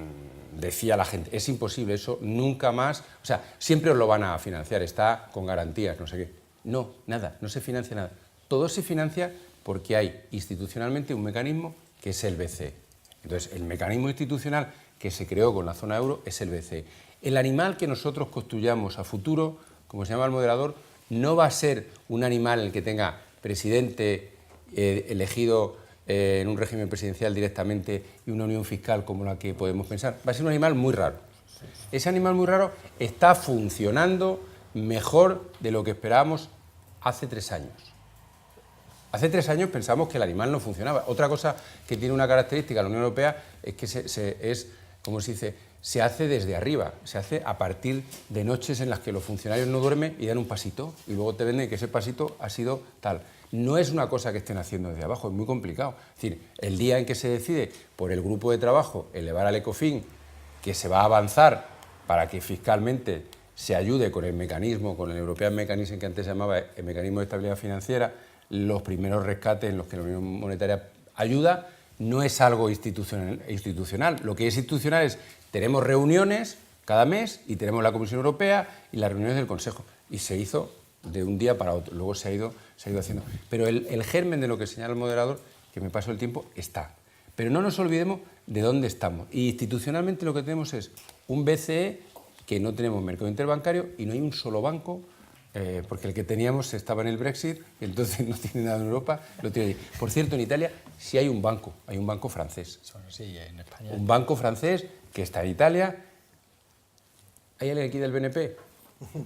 decía la gente, es imposible, eso nunca más, o sea, siempre os lo van a financiar, está con garantías, no sé qué. No, nada, no se financia nada. Todo se financia porque hay institucionalmente un mecanismo que es el BCE. Entonces, el mecanismo institucional que se creó con la zona euro es el BCE. El animal que nosotros construyamos a futuro, como se llama el moderador, no va a ser un animal en el que tenga presidente elegido en un régimen presidencial directamente y una unión fiscal como la que podemos pensar. Va a ser un animal muy raro. Ese animal muy raro está funcionando mejor de lo que esperábamos hace 3 años. Hace 3 años pensamos que el animal no funcionaba. Otra cosa que tiene una característica la Unión Europea es que como se dice, se hace desde arriba, se hace a partir de noches en las que los funcionarios no duermen y dan un pasito y luego te venden que ese pasito ha sido tal. No es una cosa que estén haciendo desde abajo, es muy complicado. Es decir, el día en que se decide por el grupo de trabajo elevar al ECOFIN que se va a avanzar para que fiscalmente se ayude con el mecanismo, con el European Mechanism que antes se llamaba el mecanismo de estabilidad financiera, los primeros rescates en los que la Unión Monetaria ayuda, no es algo institucional. Lo que es institucional es, tenemos reuniones cada mes y tenemos la Comisión Europea y las reuniones del Consejo. Y se hizo de un día para otro, luego se ha ido haciendo. Pero el germen de lo que señala el moderador, que me paso el tiempo, está. Pero no nos olvidemos de dónde estamos. Y institucionalmente lo que tenemos es un BCE, que no tenemos mercado interbancario y no hay un solo banco, porque el que teníamos estaba en el Brexit, y entonces no tiene nada en Europa, lo tiene allí. Por cierto, en Italia sí hay un banco francés. Bueno, sí, en España. Un banco francés que está en Italia. ¿Hay alguien aquí del BNP?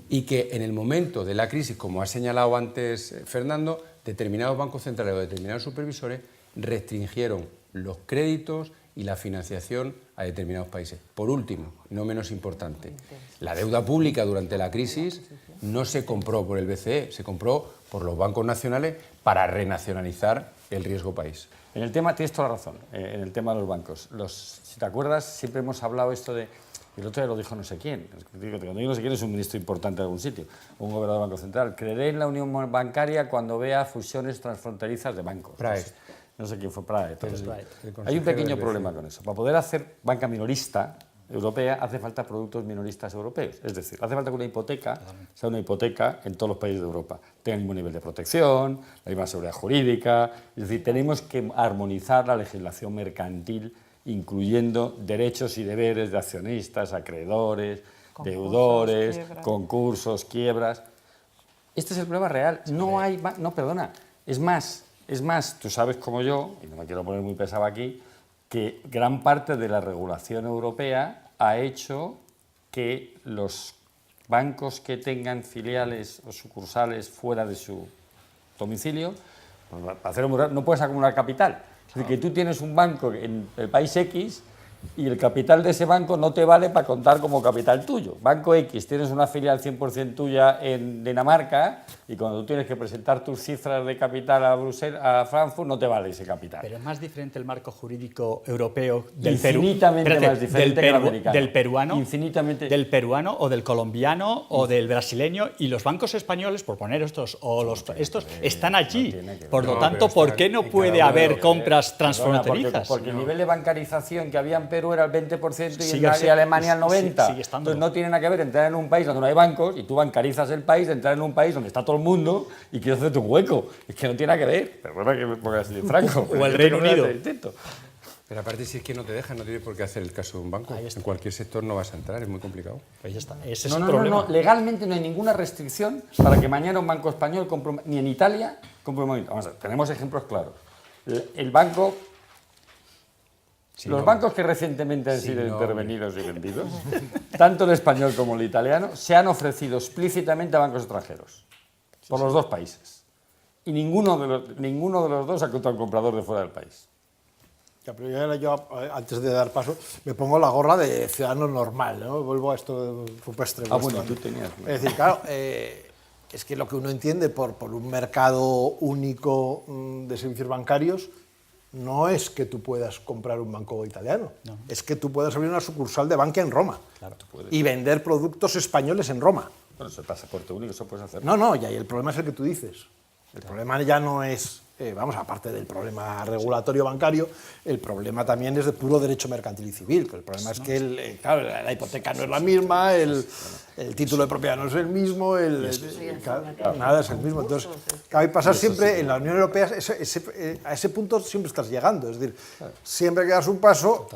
Y que en el momento de la crisis, como ha señalado antes Fernando, determinados bancos centrales o determinados supervisores restringieron los créditos y la financiación a determinados países. Por último, no menos importante, la deuda pública durante la crisis no se compró por el BCE, se compró por los bancos nacionales para renacionalizar el riesgo país. En el tema, tienes toda la razón, en el tema de los bancos. Si te acuerdas, siempre hemos hablado esto de, y el otro día lo dijo no sé quién, cuando digo no sé quién es un ministro importante de algún sitio, un gobernador del Banco Central, creeré en la unión bancaria cuando vea fusiones transfronterizas de bancos. Praed. No sé quién fue Praed. Praed. Hay un pequeño problema con eso. Para poder hacer banca minorista europea hace falta productos minoristas europeos. Es decir, hace falta que una hipoteca sea una hipoteca en todos los países de Europa. Tenga el mismo nivel de protección, la misma seguridad jurídica. Es decir, tenemos que armonizar la legislación mercantil, incluyendo derechos y deberes de accionistas, acreedores, deudores, concursos, quiebras. Este es el problema real. No hay... No, perdona. Es más, tú sabes como yo, y no me quiero poner muy pesado aquí, que gran parte de la regulación europea ha hecho que los bancos que tengan filiales o sucursales fuera de su domicilio, pues para hacerlo muy raro, no puedes acumular capital. Es decir, que tú tienes un banco en el país X y el capital de ese banco no te vale para contar como capital tuyo. Banco X, tienes una filial 100% tuya en Dinamarca y cuando tú tienes que presentar tus cifras de capital a Bruselas, a Frankfurt, no te vale ese capital. Pero es más diferente el marco jurídico europeo del infinitamente más diferente que el americano. Del peruano, infinitamente. Del peruano o del colombiano o del brasileño, y los bancos españoles, por poner estos, están allí. Por lo tanto, ¿por qué no puede haber compras transfronterizas? Porque el nivel de bancarización que había en Perú era el 20% y en Sigue Alemania el 90%. sigue estando. Entonces no tiene nada que ver entrar en un país donde no hay bancos y tú bancarizas el país de entrar en un país donde está todo el mundo y quieres hacerte un hueco. Es que no tiene nada que ver. Perdona que me ponga así de franco. O el Reino Unido. Pero aparte, si es que no te dejan, no tienes por qué hacer el caso de un banco. En cualquier sector no vas a entrar, es muy complicado. Pues ya está. Ese es No, el no, problema. no, legalmente no hay ninguna restricción para que mañana un banco español compre, ni en Italia compre un banco. Vamos a ver, tenemos ejemplos claros. El banco... Los bancos que recientemente han sido intervenidos y vendidos, tanto el español como el italiano, se han ofrecido explícitamente a bancos extranjeros, por los dos países. Y ninguno de los dos ha encontrado un comprador de fuera del país. Ya, pero yo, antes de dar paso, me pongo la gorra de ciudadano normal, ¿no? Vuelvo a esto rupestre. Bueno, tú tenías... Es decir, claro, es que lo que uno entiende por un mercado único de servicios bancarios no es que tú puedas comprar un banco italiano, es que tú puedas abrir una sucursal de banca en Roma y vender productos españoles en Roma. Bueno, eso es pasaporte único, eso puedes hacer. No, ya, y el problema es el que tú dices. El problema ya no es, aparte del problema regulatorio bancario, el problema también es de puro derecho mercantil y civil. Que el problema es que claro, la hipoteca no es la misma, el título de propiedad no es el mismo, nada es el mismo. Entonces, hay que pasar siempre, en la Unión Europea, a ese punto siempre estás llegando. Es decir, siempre que das un paso,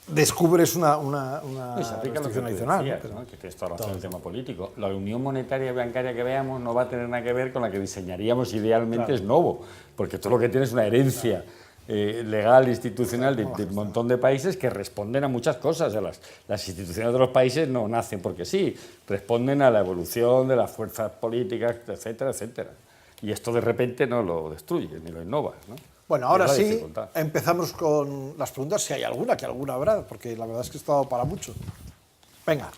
descubres una restricción adicional. Decías, ¿no? Que tienes toda razón en el tema político. La unión monetaria y bancaria que veamos no va a tener nada que ver con la que diseñaríamos idealmente, es nuevo, porque todo lo que tiene es una herencia legal, institucional de un montón de países que responden a muchas cosas. Las instituciones de los países no nacen porque sí, responden a la evolución de las fuerzas políticas, etcétera, etcétera. Y esto de repente no lo destruye ni lo innova, ¿no? Bueno, ahora sí, empezamos con las preguntas, si hay alguna, que alguna habrá, porque la verdad es que esto ha dado para mucho. Venga.